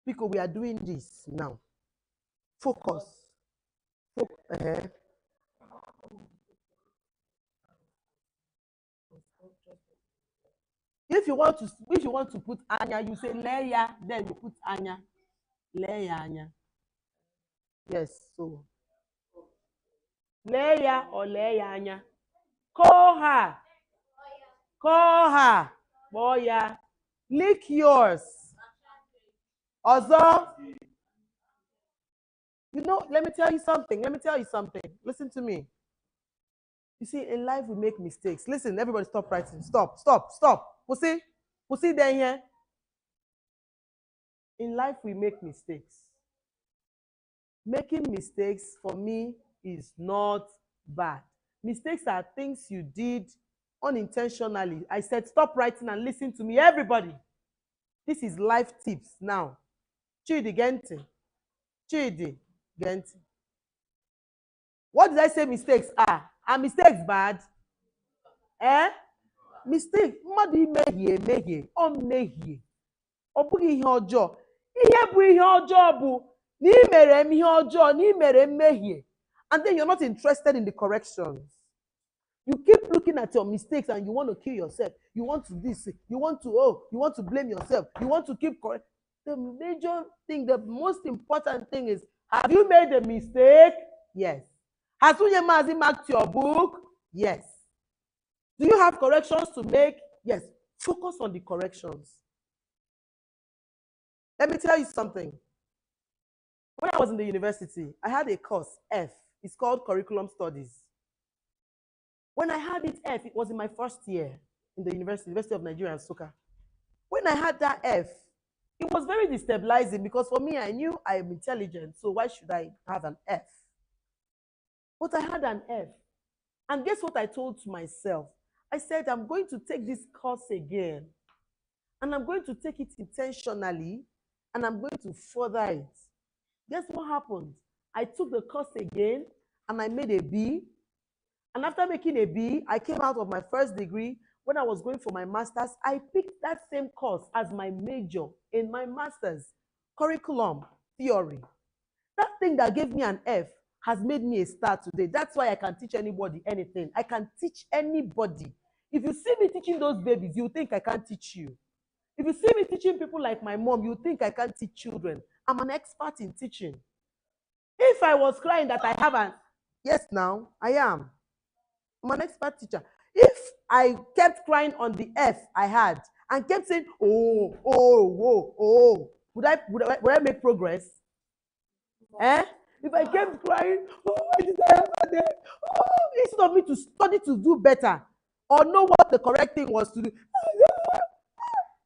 Because we are doing this now. Focus. If you want to put anya, you say leya, then you put anya. Leya anya. Yes, so. Leya or leya anya. Call her. Boya. Lick yours. Also, you know, let me tell you something. Listen to me. You see, in life we make mistakes. Listen, everybody stop writing. Stop. We'll see then here. In life we make mistakes. Making mistakes for me is not bad. Mistakes are things you did unintentionally. I said stop writing and listen to me, everybody. This is life tips now. Chidi Genti. What did I say mistakes are? Are mistakes bad? Eh? Mistake, mmadụ imehie emehie, ọ mmehie. Ọ bụghị ihe ọjọọ. Ihe bụ ihe ọjọọ bụ na ị mere m ihe ọjọọ, na ị mere mmehie, and then you're not interested in the corrections. You keep looking at your mistakes and you want to kill yourself. You want to this, you want to blame yourself. You want to keep correct. The major thing, the most important thing is, have you made a mistake? Yes. Has Unyemazi marked your book? Yes. Do you have corrections to make? Yes. Focus on the corrections. Let me tell you something. When I was in the university, I had a course, F. It's called Curriculum Studies. When I had it F, it was in my first year in the University of Nigeria, Nsukka. When I had that F, it was very destabilizing because for me, I knew I am intelligent, so why should I have an F? But I had an F. And guess what I told to myself? I said, I'm going to take this course again. And I'm going to take it intentionally. And I'm going to further it. Guess what happened? I took the course again and I made a B. And after making a B, I came out of my first degree. When I was going for my master's, I picked that same course as my major in my master's, curriculum theory. That thing that gave me an F has made me a star today. That's why I can teach anybody anything. I can teach anybody. If you see me teaching those babies, you think I can't teach you. If you see me teaching people like my mom, you think I can't teach children. I'm an expert in teaching. If I was crying that I haven't, yes, now I am. I'm an expert teacher. If I kept crying on the F I had and kept saying, would I make progress? Eh? If I kept crying, why did I have a day? Instead of me to study to do better or know what the correct thing was to do,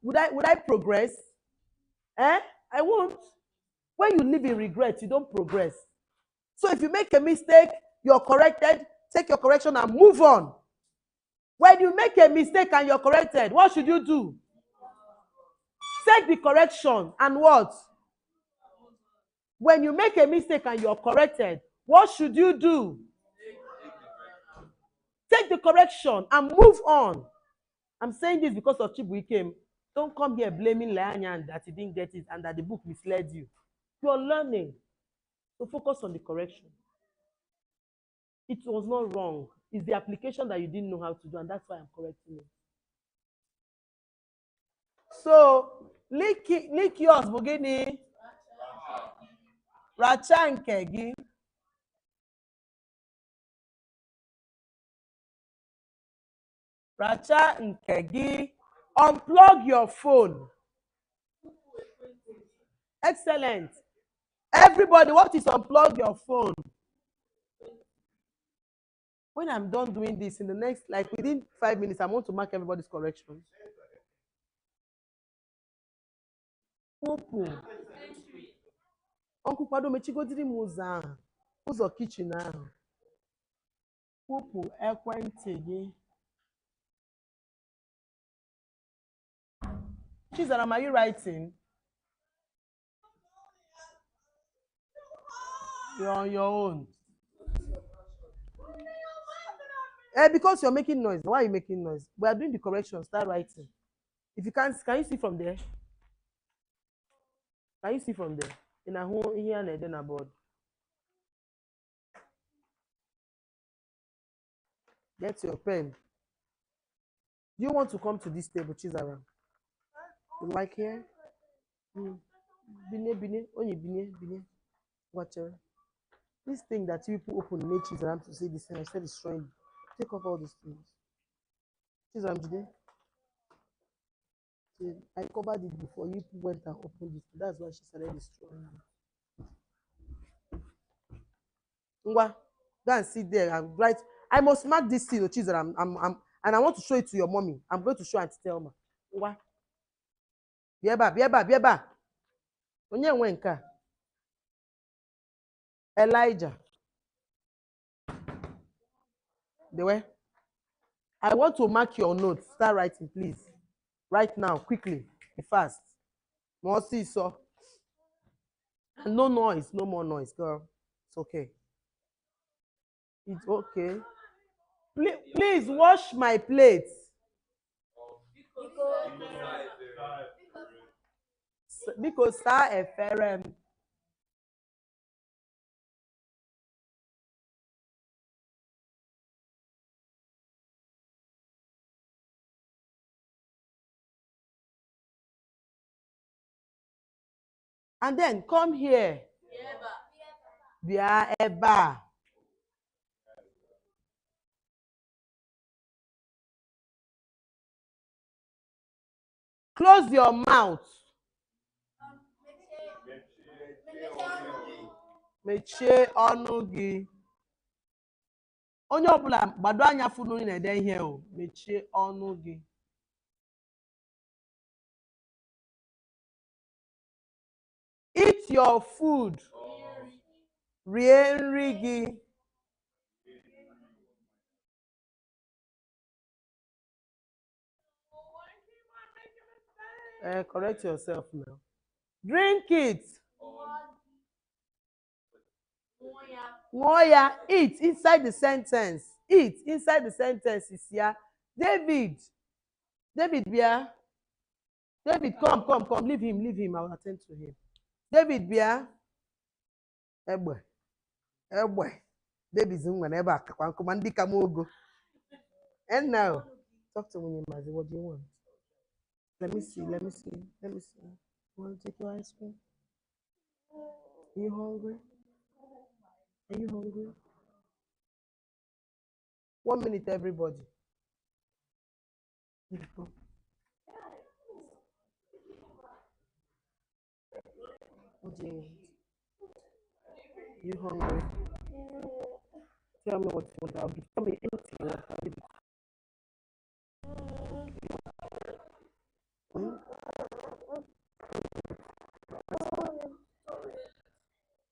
would I progress? Eh? I won't. When you live in regret, you don't progress. So if you make a mistake, you're corrected, take your correction and move on. When you make a mistake and you're corrected, what should you do? Take the correction and what? When you make a mistake and you're corrected, what should you do? Take the correction and move on. I'm saying this because of Chibuikem. Don't come here blaming Leanya that he didn't get it and that the book misled you. You're learning. So focus on the correction. It was not wrong. It's the application that you didn't know how to do, and that's why I'm correcting it. So, lick yours, Bugini. Racha nke gị. Racha nke gị. Unplug your phone. Excellent. Everybody, what is unplug your phone? When I'm done doing this, in the next, like within 5 minutes, I want to mark everybody's corrections. Uncle Kwado mechigodiri m ụzọ ahụ, ụzọ kitchen ahụ. Kwụpụ ekwentị gị. Chizaram, are you writing? You're on your own. Because you're making noise. Why are you making noise? We are doing the correction. Start writing. If you can't, can you see from there? Can you see from there? In a home here and then aboard. Get your pen. Do you want to come to this table, Chizaram? You like here? Bine, only bine. Watch her. This thing that you people open made Chizaram to say this thing. I said it's destroying. Take off all these things. Chizaram, today. I covered it before you went and opened it. That's why she started destroying it. Ngwa, go and sit there and write. I must mark this thing, Chizaram. And I want to show it to your mommy. I'm going to show and tell her. Ngwa. Bieba. Onye nwe nke a? Elijah. The way. I want to mark your notes. Start writing, please. Right now, quickly. Be fast. More see so. And no noise. No more noise, girl. It's okay. It's okay. Please wash my plate. Because saa efere m. And then come here. Bia eba. Close your mouth. Mechie ọnụ gị. Onye ọbụla gbado anya funu na-ede ihe o. Mechie ọnụ gị. Eat your food. Rie nri gị. Correct yourself now. Drink it. Ṅụọ eat inside the sentence. Eat inside the sentence is ya. David bia. David, come. Leave him. I will attend to him. David bia. Egbe. David zungwa ebe akakwa nkuma ndị ka mogo. And now, talk to me, Mazi. What do you want? Let me see. You want to take your ice cream? Are you hungry? 1 minute, everybody. What do you want? You hungry? Tell me what you want. I'll give. Tell me anything you want. I'll give it.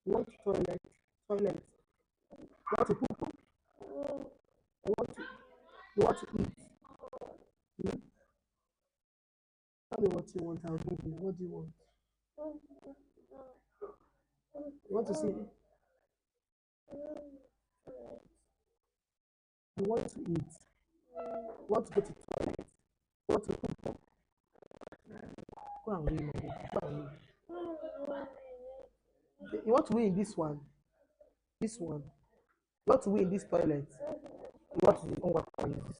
You want toilet? You want to poop? You want to eat? Tell me what you want. I'll give you. What do you want? You want to see? You want to eat? You want to go to toilet? You want to poop? Go and win. Go and win. You want to win in this one? This one. You want to win in this toilet? You want to win this?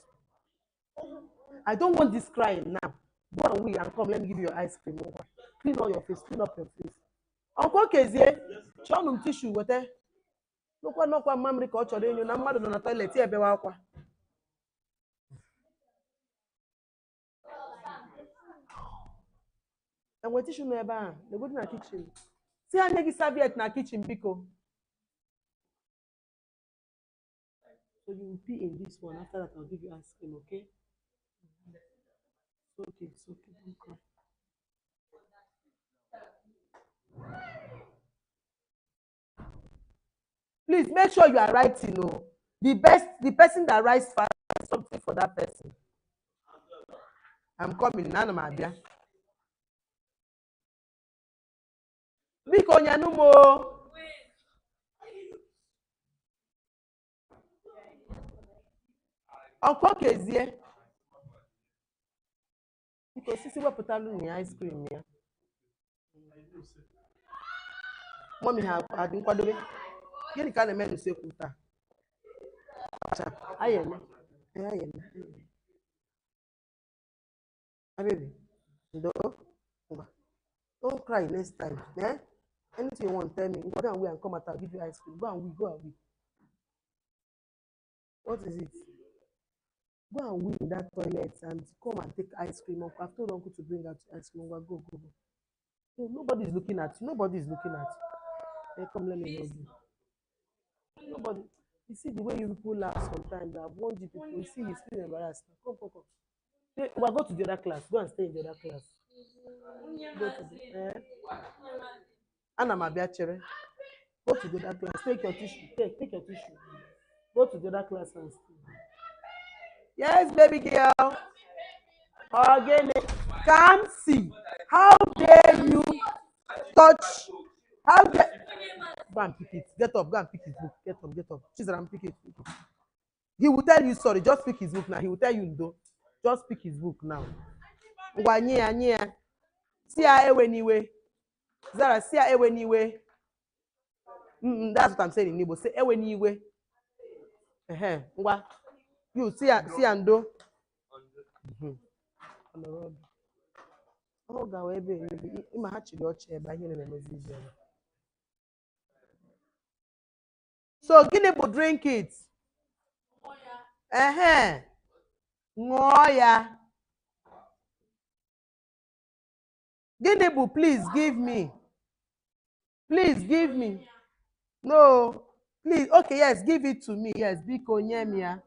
I don't want this crying now. Go and win and come. Let me give you your ice cream. Clean all your face. Clean up your face. Uncle Kezie, show me tissue. What? Nokwa mamri ka ọ chọrọ enyo na mmadụ nọ na toilet ebewa akwa. Enwe tissue nọ ebe a. Legodi na kitchen. Si anya gị serviette na kitchen biko. So you will pee in this one. After that, I'll give you ice cream, okay? It's okay. Don't cry. Please make sure you are writing. The person that writes fast, something for that person. I'm coming. Nana Mabia. Biko nyanumo. Uncle Kezie. Because sisi wepụtalụ ni ice cream ya. Mommy ha adị nkwadobe. Gịnị ka na-eme n'usekwu taa? Ayeme. Baby, don't cry next time. Eh? Anything you want, tell me. Go and wait and come out. I'll give you ice cream. Go and wait. What is it? Go and wait in that toilet and come and take ice cream. I've told Uncle to bring out ice cream. Go. No, nobody's looking at you. Hey, come, let me hold you. Nobody. You see the way you people laugh sometimes. I've warned you people. You see, you feel embarrassed. Come. Hey, well, go to the other class. Go and stay in the other class. Go to the. Anna Mabiachere. Go to the other class. Take your tissue. Take your tissue. Go to the other class and stay. Yes, baby girl. Again, come see. How dare you touch? How dare? Go and pick it. Get up. Go and pick his book. Get up. She's around. Pick it. He will tell you sorry. Just pick his book now. He will tell you no. Just pick his book now. Ngwa nye ya nye ya. Si ya ewe niwe. Zara, si ya ewe niwe. That's what I'm saying in Igbo. Say ewe niwe. Ngwa. You si ya ndo. Ọ gawa ebe ịma ha chịrị ọchị ebe ihe na-emezi ibe. So gịnị bụ drink it? Ṅụọ ya. Gịnị bụ please give me? Please give me. No. Please. Okay, yes, give it to me. Yes, biko nye m ya.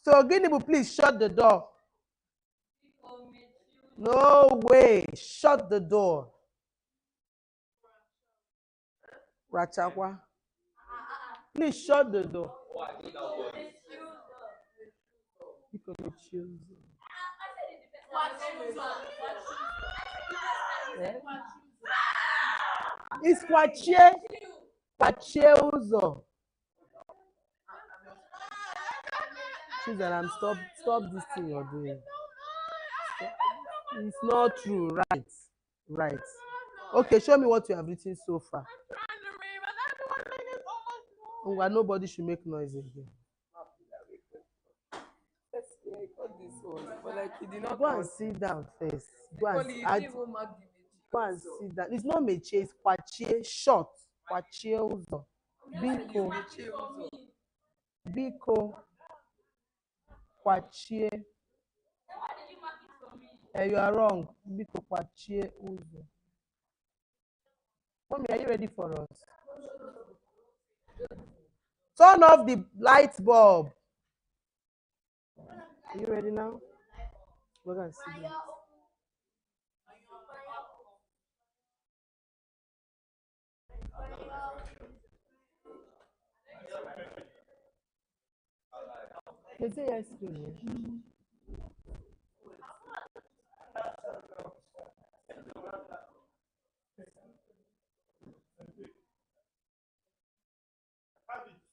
So gịnị bụ please shut the door? No way. Shut the door. Rachakwa. Please shut the door. It's kwachie. Kwachie ụzọ. Chizaram, stop this thing you're doing. It's not true, right? Right. Okay, show me what you have written so far. Nobody should make noise again. Go and sit down first. Go and sit down. It's not meche, it's kwachie, short. Kwachie ụzọ. Biko. Kwachie. You are wrong. Biko kwachie ụzọ. Mommy, are you ready for us? Turn off the light bulb. Are you ready now? We're going to see that. Is it ice cream?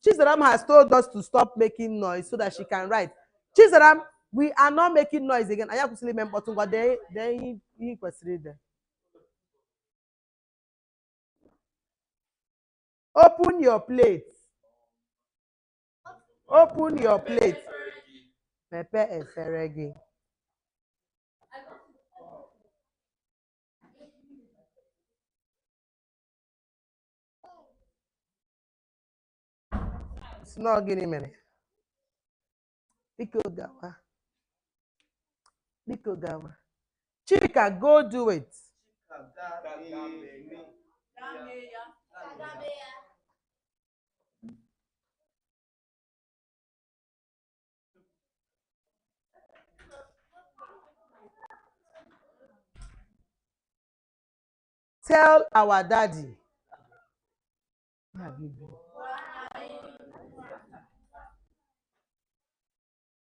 Chizaram has told us to stop making noise so that she can write. Chizaram, we are not making noise again. Open your plate. Open your plate. Pepe eferegi. It's not getting minute. Biko gawa. Chika, go do it. Tell our daddy. Where have you been?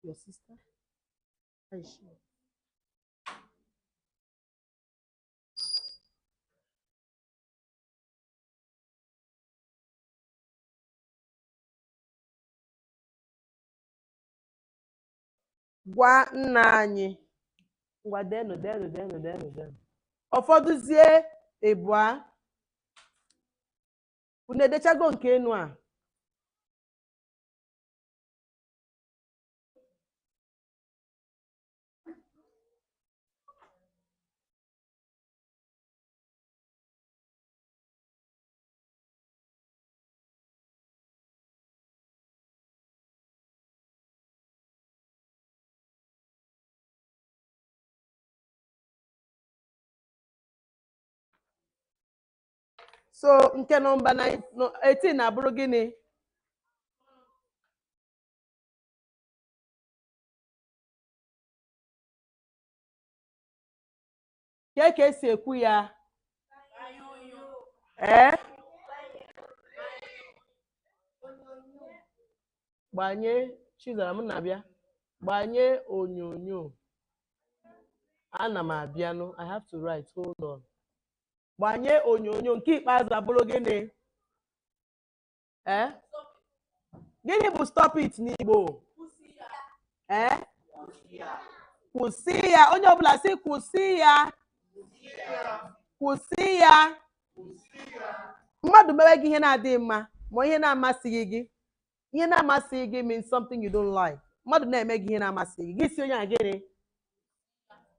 Your sister? Where is she? Gwa nna anyị. Ngwa denu. Ụfọdụzie ebua. Unu edechago nke enu a. So nke nọmba 18 na-abụrụ gịnị? Ka esi ekwu ya? Gbanye Chizaram na-abịa. Gbanye onyonyo. Ana m abịanụ. I have to write. Hold on. Gbanye onyonyo nke ikpeazụ abụrụ gịnị? Gịnị bụ stop it n'Igbo? Kwụsị ya. Onye ọbụla sị kwụsị ya. Kwụsị ya. Mmadụ mewe gị ihe na-adịghị mma ma ihe na-amasịghị gị. Ihe na-amasịghị gị means something you don't like. Mmadụ na-eme gị ihe na-amasịghị gị. Gị si onye a gịnị?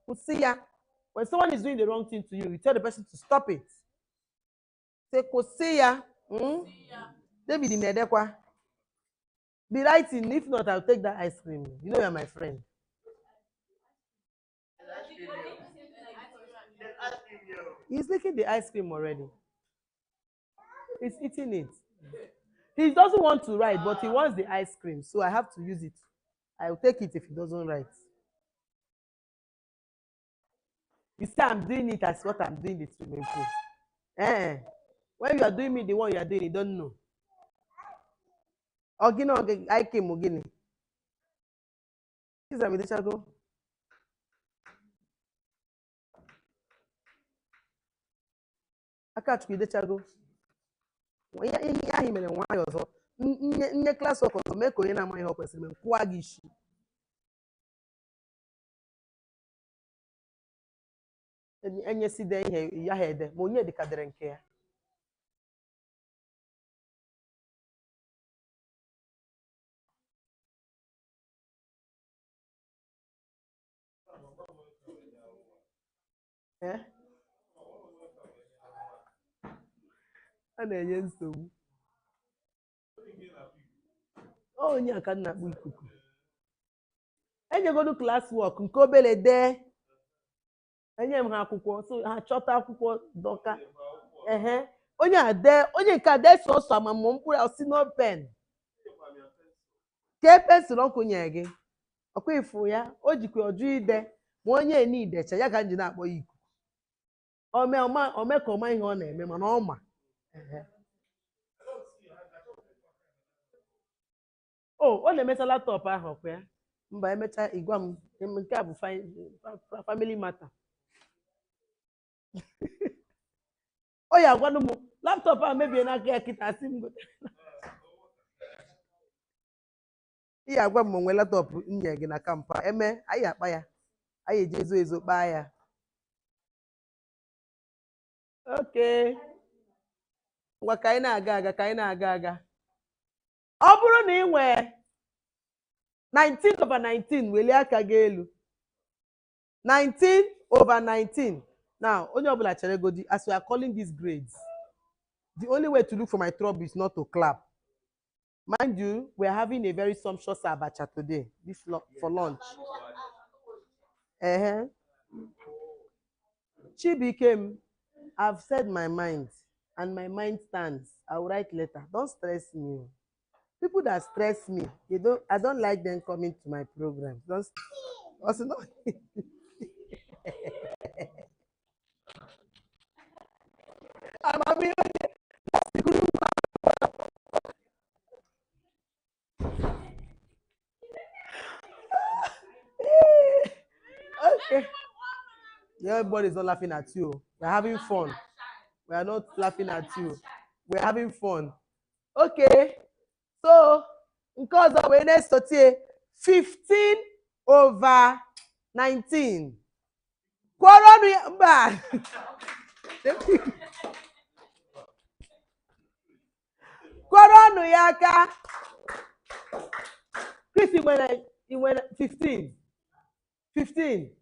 Kwụsị ya. When someone is doing the wrong thing to you, you tell the person to stop it. Say kwụsị ya. David Nedekwa. Be writing. If not, I'll take that ice cream. You know you're my friend. He's licking the ice cream already. He's eating it. He doesn't want to write, but he wants the ice cream, so I have to use it. I'll take it if he doesn't write. You see, I'm doing it as what I'm doing the swimming pool. When you are doing me the one you are doing, you don't know. Ogino, I came Ogini. Is that with the shadow? I catch with the shadow. Ihe ahụ mere nwanyị ọzọ nye klas ọkọ ọzọ mee ka onye na-amaghị ihe ọ kwesịrị mee kwụọ gị isi. Enyeside ihe ya ha ede ma onye dịka dere nke ya. A na-enye nsogbu. Onye aka na-akpụ ikuku. Enyegodu class work nke obere dee. Enye m ha akwụkwọ so ha chọta akwụkwọ dọka. Onye a dee, onye nke a dee sọsọ amamụ mkpụrụ osi no pen. Kee pensụl ọkụ nye gị. Ọkwa ifu ya, o jikwa ọjụ ide ma onye eni idecha ya ka m ji na-akpọ ya ikuku. Ome ka ọma ihe ọ na-eme mana ọ ma. Ọ na-emecha laptọpụ ahụ ọkwa ya. Mba emecha igwa m nke a bụ family matter. O ya agwanụ m laptọpụ ahụ mebie n'aka ya kịta asị m gote. Ihe agwa m onwe laptọpụ nye gị na kampa eme anyị akpa ya anyị eji ezo kpaa ya. Okay. Ngwa ka anyị na-aga aga. Ọ bụrụ na ị nwee 19/19 welie aka gị elu. 19/19. Now, onye ọbụla chere godi as we are calling these grades. The only way to look for my trouble is not to clap. Mind you, we are having a very sumptuous abacha today. This for lunch. Chibikem, I've said my mind. And my mind stands. I will write later. Don't stress me. People that stress me, I don't like them coming to my program. Also no. Okay. Everybody's not laughing at you. We're having fun. We are not laughing at you. We're having fun. Okay. So, because of next 15/19. Koronu yaka. Chris, you went 15. 15.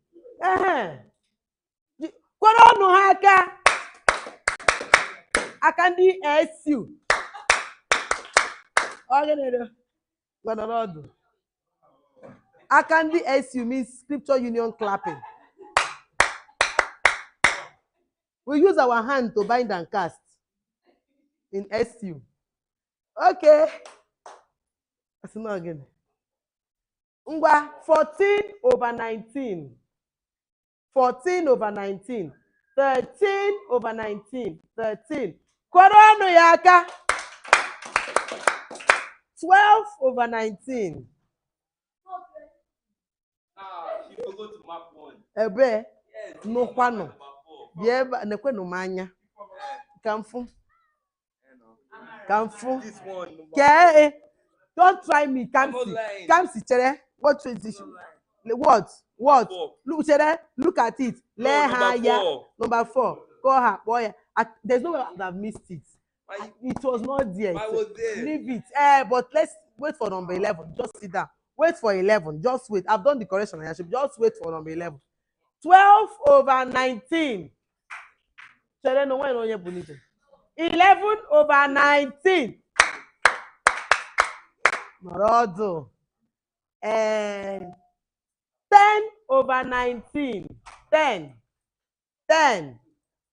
Koronu haka. I can DSU. Akandi SU means Scripture Union clapping. We use our hand to bind and cast in SU. Okay. That's not again. 14/19. 14/19. 13/19. 13. Koronu yaka. 12/19. You go to map 1. Ebe no kwano. Bieba nekwenu manya. Kamfu. This one. Okay. Don't try me, Kamsi. Kamsi, chere. What is this? What? Look, chere. Look at it. Number 4. Call her, boy. There's no way I would have missed it. It was not there. Leave it. But let's wait for number 11. Just sit down. Wait for 11. Just wait. I've done the correction. I should just wait for number 11. 12 over 19. Chere, no one on your bonito. 11 over 19. Morodo. And 10 over 19. 10.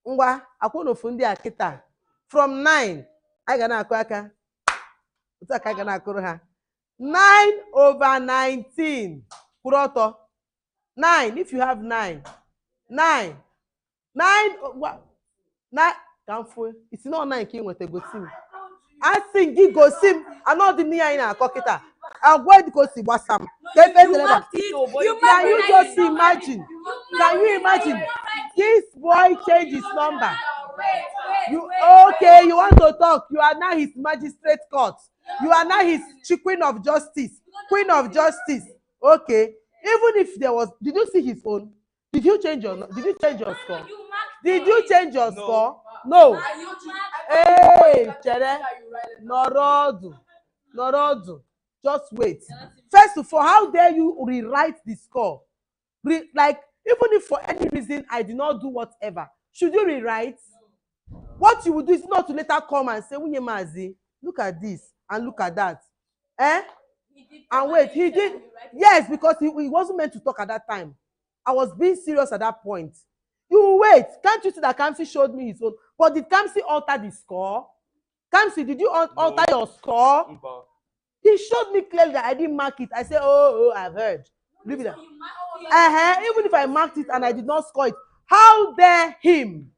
Ngwa, akwụna ofu ndị a kịta. From 9, anyị ga na-akụ aka. Otu aka anyị ga na-akụrụ ha. 9 over 19. Kwụrụ ọtọ. 9, if you have 9. 9. 9. Kamfu. It's not 9 ka ị nweta gosi m. Asị gị gosi m. Anọ dị n'ihe anyị na-akọ kịta. Agwa dị ka o si gbasa m. Can you just imagine? Can you imagine? This boy changed his number. You want to talk? You are now his magistrate court. You are now his queen of justice. Queen of justice. Okay. Even if there was, did you see his own? Did you change your score? Did you change your score? No. Hey, Chere. Norodu. Just wait. First of all, how dare you rewrite the score? Like, even if for any reason I did not do whatever, should you rewrite? What you would do is not to later come and say, look at this and look at that. And wait, he did. Yes, because he wasn't meant to talk at that time. I was being serious at that point. You wait. Can't you see that Kamsi showed me his own? But did Kamsi alter the score? Kamsi, did you alter your score? He showed me clearly that I didn't mark it. I said, oh, I've heard. Leave it there. Even if I marked it and I did not score it, how dare him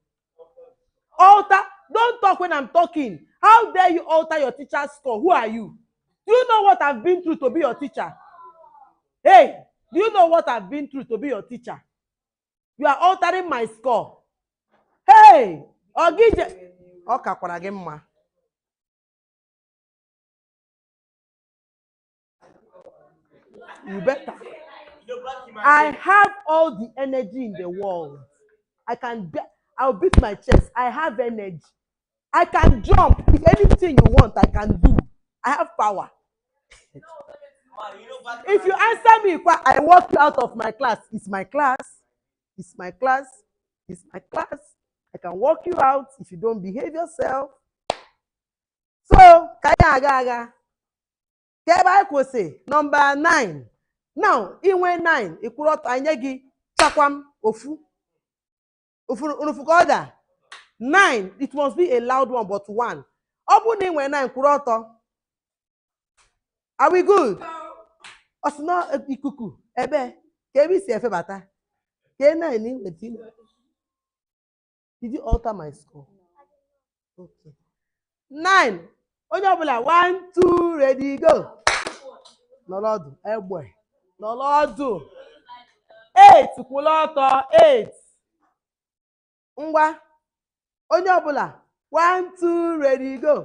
alter? Don't talk when I'm talking. How dare you alter your teacher's score? Who are you? Do you know what I've been through to be your teacher? Hey, do you know what I've been through to be your teacher? You are altering my score. Hey, Ogije. Okay, you better. I have all the energy in the world. I'll beat my chest. I have energy. I can jump. If anything you want, I can do. I have power. If you answer me, I walk you out of my class. It's my class. It's my class. It's my class. I can walk you out if you don't behave yourself. So, kaya. Keba ko say number 9. Now, inwe 9, ikurot anyegi chakwam ofu. Unufukoda. 9, it must be a loud one, but 1. Obu inwe 9 kuroto. Are we good? Osno ikuku. Ebe, kebi si efe bata. Ke 9 ni wetin. Did you alter my score? Okay. 9. Onye obula 1, 2, ready, go. Nolodu, egbe. Nolodu. 8, kwuloto, 8. Ngwa. Onye obula 1, 2, ready, go.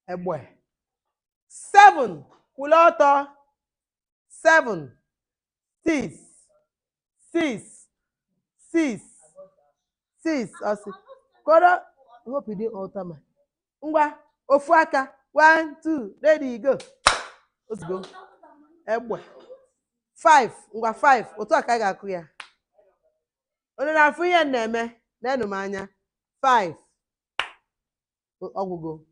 Egbe. 7, kwuloto, 7. 6. 6. Koro. I hope you didn't alter my. Ngwa, ofu aka. 1, 2, ready, go. Let's go. Egbe. 5. Ngwa 5. Otu aka ga-akụ ya. Onye na-afụ ihe na-eme. Na-enu m anya. 5. Ọgwụgo.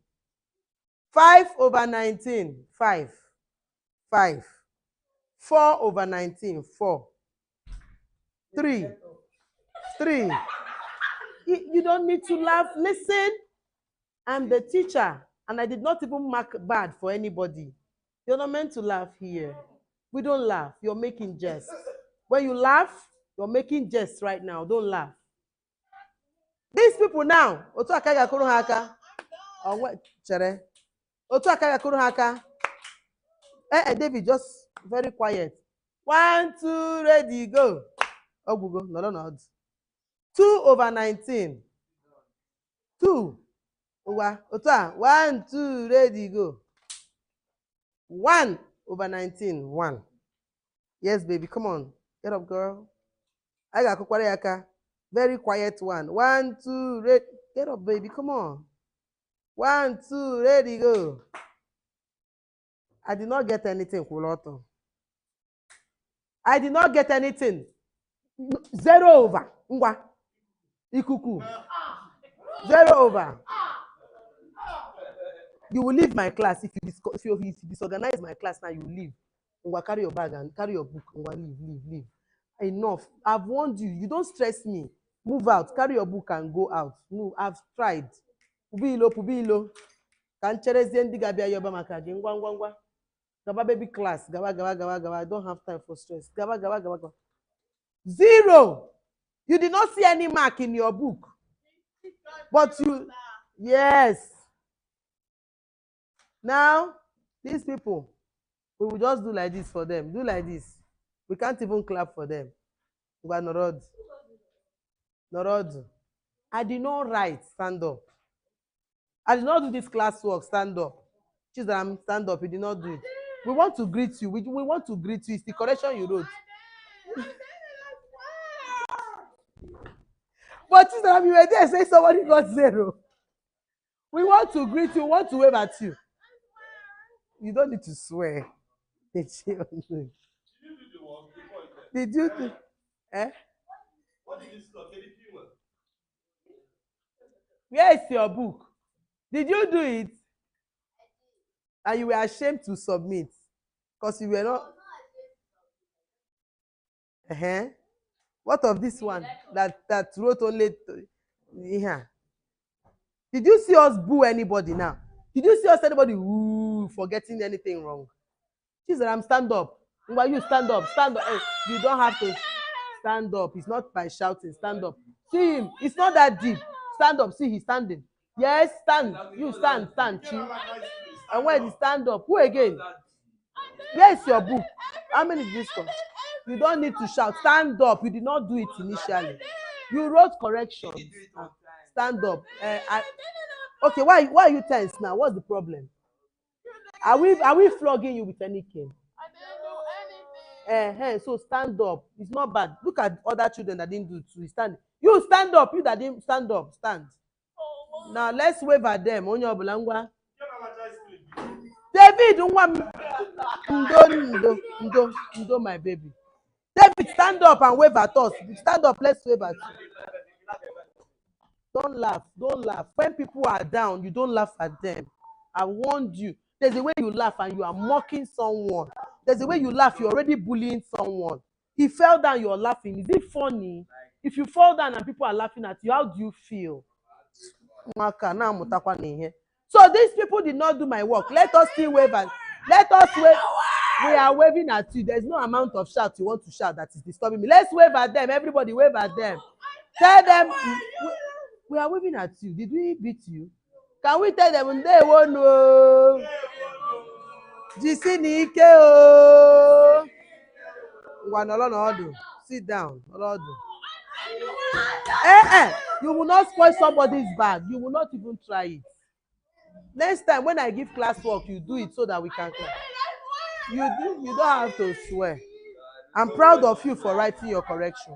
5 over 19. 5. 4 over 19. 4. 3. You don't need to laugh. Listen, I'm the teacher, and I did not even mark bad for anybody. You're not meant to laugh here. We don't laugh. You're making jest. When you laugh, you're making jest right now. Don't laugh. These people now, otu akaga kuru haka. Chere. Otu akaga kuru haka. David, just very quiet. 1, 2, ready, go. Ogugo, no. 2 over 19. 2. 1, 2, ready, go. 1 over 19. 1. Yes, baby, come on. Get up, girl. I got Kokwariaka. Very quiet one. 1, 2, ready. Get up, baby, come on. 1, 2, ready, go. I did not get anything, Kuloto. I did not get anything. 0 over. Ngwa. Ikuku. 0 over. You will leave my class if you disorganize my class now. You will leave. Ngwa, carry your bag and carry your book. Ngwa, leave. Enough. I've warned you. You don't stress me. Move out. Carry your book and go out. Move. I've tried. Pubilo. Can cherezie ndi gabia yoba maka gi ngwa. Gaba baby class. Gaba. I don't have time for stress. Gaba. 0. You did not see any mark in your book. But you, yes. Now, these people, we will just do like this for them. Do like this. We can't even clap for them. Norod. I did not write, stand up. I did not do this classwork, stand up. Children, stand up. You did not do it. We want to greet you. We want to greet you. It's the correction you wrote. But children, you were there saying somebody got 0. We want to greet you. We want to wave at you. You don't need to swear. Did you do eh? What did you stop? Where is your book? Did you do it? And you were ashamed to submit because you were not. What of this one that wrote only? Yeah. Did you see us boo anybody now? Did you see us anybody for getting anything wrong? Jesus, I'm stand up. Why you stand up? Stand up. Hey, you don't have to stand up. It's not by shouting. Stand up. See him. It's not that deep. Stand up. See, he's standing. Yes, stand. You stand. Chief. And when you stand up, who again? Where is your book? How many did this come? You don't need to shout. Stand up. You did not do it initially. You wrote corrections. Stand up. Okay, why are you tense now? What's the problem? Are we flogging you with any cane? So stand up. It's not bad. Look at other children that didn't do it too. Stand. You stand up. You that didn't stand up. Stand. Now let's wave at them. Onyo Bulangwa. David, Ndo, my baby. David, stand up and wave at us. Stand up. Let's wave at you. Don't laugh. When people are down, you don't laugh at them. I warned you. There's a way you laugh and you are mocking someone. There's a way you laugh, you're already bullying someone. He fell down, you're laughing. Is it funny? If you fall down and people are laughing at you, how do you feel? So these people did not do my work. Let us still wave and let us wave. We are waving at you. There's no amount of shout you want to shout that is disturbing me. Let's wave at them. Everybody wave at them. Tell them we are waving at you. Did we beat you? Can we tell them they won't know? Jisinike o. Sit down. You will not spoil somebody's bag. You will not even try it. Next time when I give classwork, you do it so that we can class. You don't have to swear. I'm proud of you for writing your correction.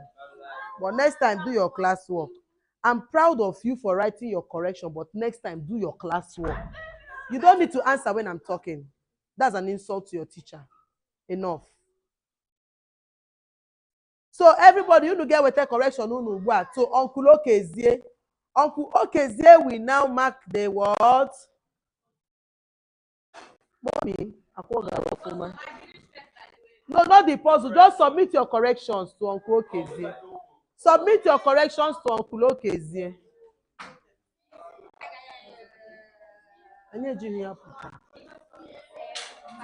But next time, do your classwork. I'm proud of you for writing your correction, but next time, do your classwork. You don't need to answer when I'm talking. That's an insult to your teacher. Enough. So everybody, you get with a correction. So Uncle Okezie will now mark the what? Mommy, no, not the puzzle. Just submit your corrections to Uncle Okezie. Submit your corrections to Uncle Okezie.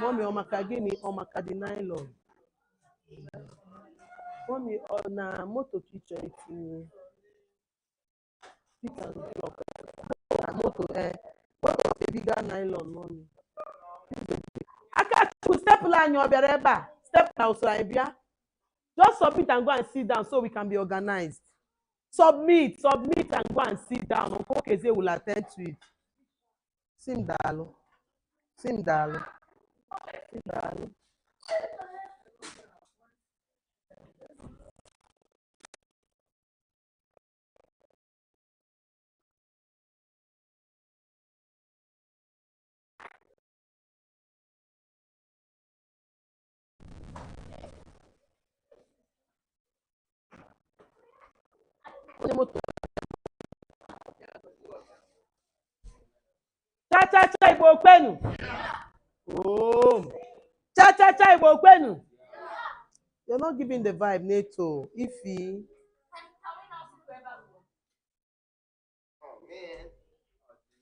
Mommy, omaka the nylon. Mommy, na moto picture it. Pick and drop. Moto, moto bigger nylon, mommy. I can't step line your bereba. Step now, so I just submit and go and sit down so we can be organized. Submit and go and sit down. Uncle Keze will attend to it. Sim dalo. Sim dalo. Sim dalo. Onye moto. Cha cha cha Igbo kwenu. Oh. Cha cha cha Igbo kwenu. You're not giving the vibe, Neto. Ify.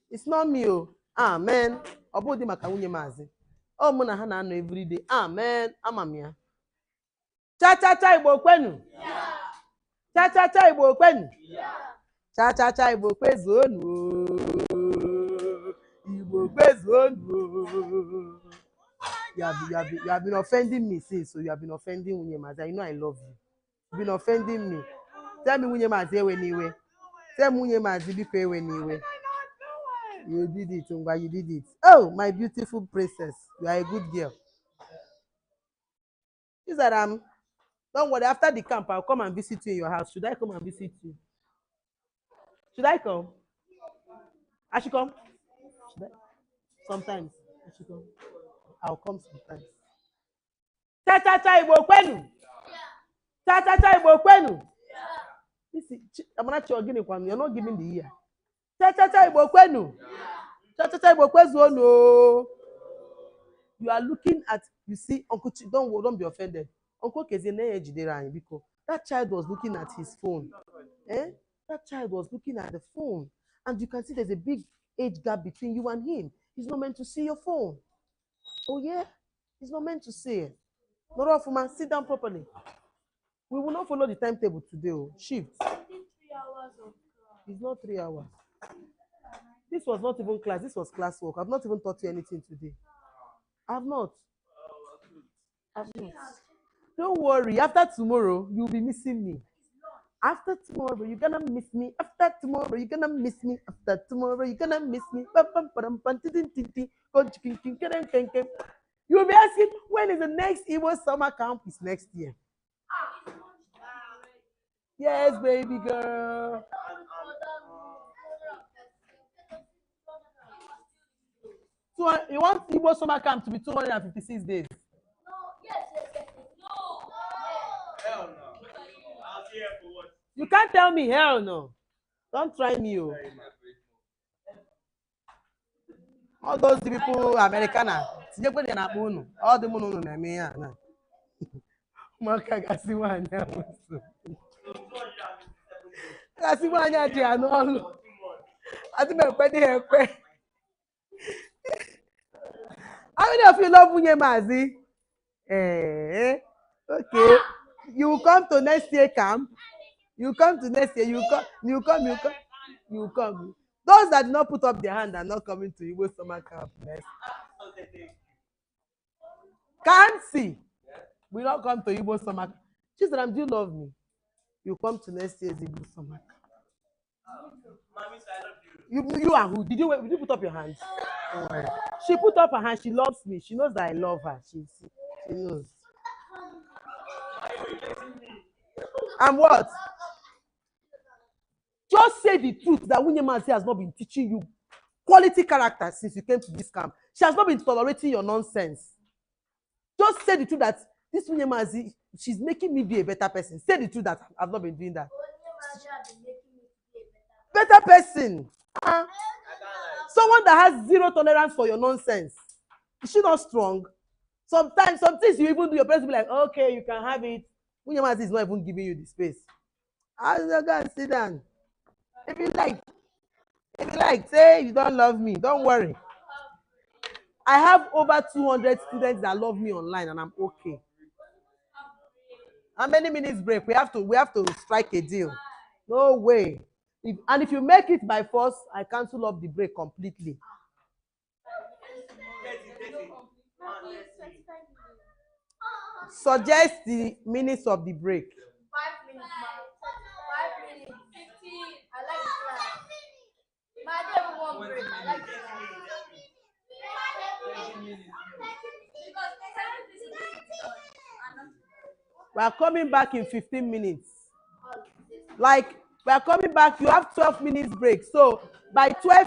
It's not me, oh. Amen. Obodi maka nwunye mazi. Oh, mụ na ha na-anọ everyday. Amen. Amam ya. Cha cha cha Igbo kwenu. Cha cha cha Igbo kwenu. Cha cha cha Igbo kwezuonu. Igbo kwezuonu. You have been offending me since, so you have been offending nwunye mazi. I know I love you. You've been offending me. Tell me nwunye mazi ewe niwe. Tell me nwunye mazi biko ewe niwe. You did it, Ngwa, you did it. Oh, my beautiful princess. You are a good girl. Is that don't worry, after the camp, I'll come and visit you in your house. Should I come and visit you? Should I come? I should come. Should I? Sometimes. I should come. I'll come sometimes. Cha cha cha Igbo kwenu. Cha cha cha Igbo kwenu. I'm not sure again. You're not giving the ear. Cha cha cha Igbo kwenu. Cha cha cha Igbo kwezuonu. You are looking at, you see, Uncle don't be offended. Uncle Keze because that child was looking at his phone. Eh? That child was looking at the phone. And you can see there's a big age gap between you and him. He's not meant to see your phone. Oh yeah? He's not meant to see it. Not man, sit down properly. We will not follow the timetable today. Oh. Shift. 3 hours of class. It's not 3 hours. This was not even class. This was classwork. I've not even taught you anything today. I've not. Don't worry. After tomorrow, you'll be missing me. After tomorrow, you're gonna miss me. After tomorrow, you're gonna miss me. After tomorrow, you're gonna miss me. You'll be asking, when is the next Igbo summer camp? It's next year. Yes, baby girl. So you want Igbo summer camp to be 256 days? No, yes. No. Hell no. I'll see her for what? You can't tell me hell no. Don't try me, oh. All those people, Americana, all the moon na me. Maka gasi wanya musu. Gasi wanya di anolu. Ati me pe di ekwe. How many of you love Unye Mazi? Okay. You will come to next year camp. You come to next year. You come. Those that did not put up their hand are not coming to Igbo summer camp next. Can't see. We not come to Igbo summer camp. She said, do you love me? You come to next year's Igbo summer camp. Mommy, I love you. You are who? Did you put up your hands? She put up her hand. She loves me. She knows that I love her. She knows. And what? Just say the truth that Unye Mazi has not been teaching you quality character since you came to this camp. She has not been tolerating your nonsense. Just say the truth that this Unye Mazi, she's making me be a better person. Say the truth that I've not been doing that. Better person. Someone that has zero tolerance for your nonsense. Is she not strong? Sometimes, some things you even do, your parents will be like, okay, you can have it. Unye Mazi is not even giving you the space. I'll go and sit down. If you like, say you don't love me, don't worry. I have over 200 students that love me online, and I'm okay. How many minutes break? We have to strike a deal. No way. If you make it by force, I cancel off the break completely. Suggest the minutes of the break. 5 minutes. 5 minutes. We are coming back in 15 minutes. Like, we are coming back, you have 12 minutes break. So by 12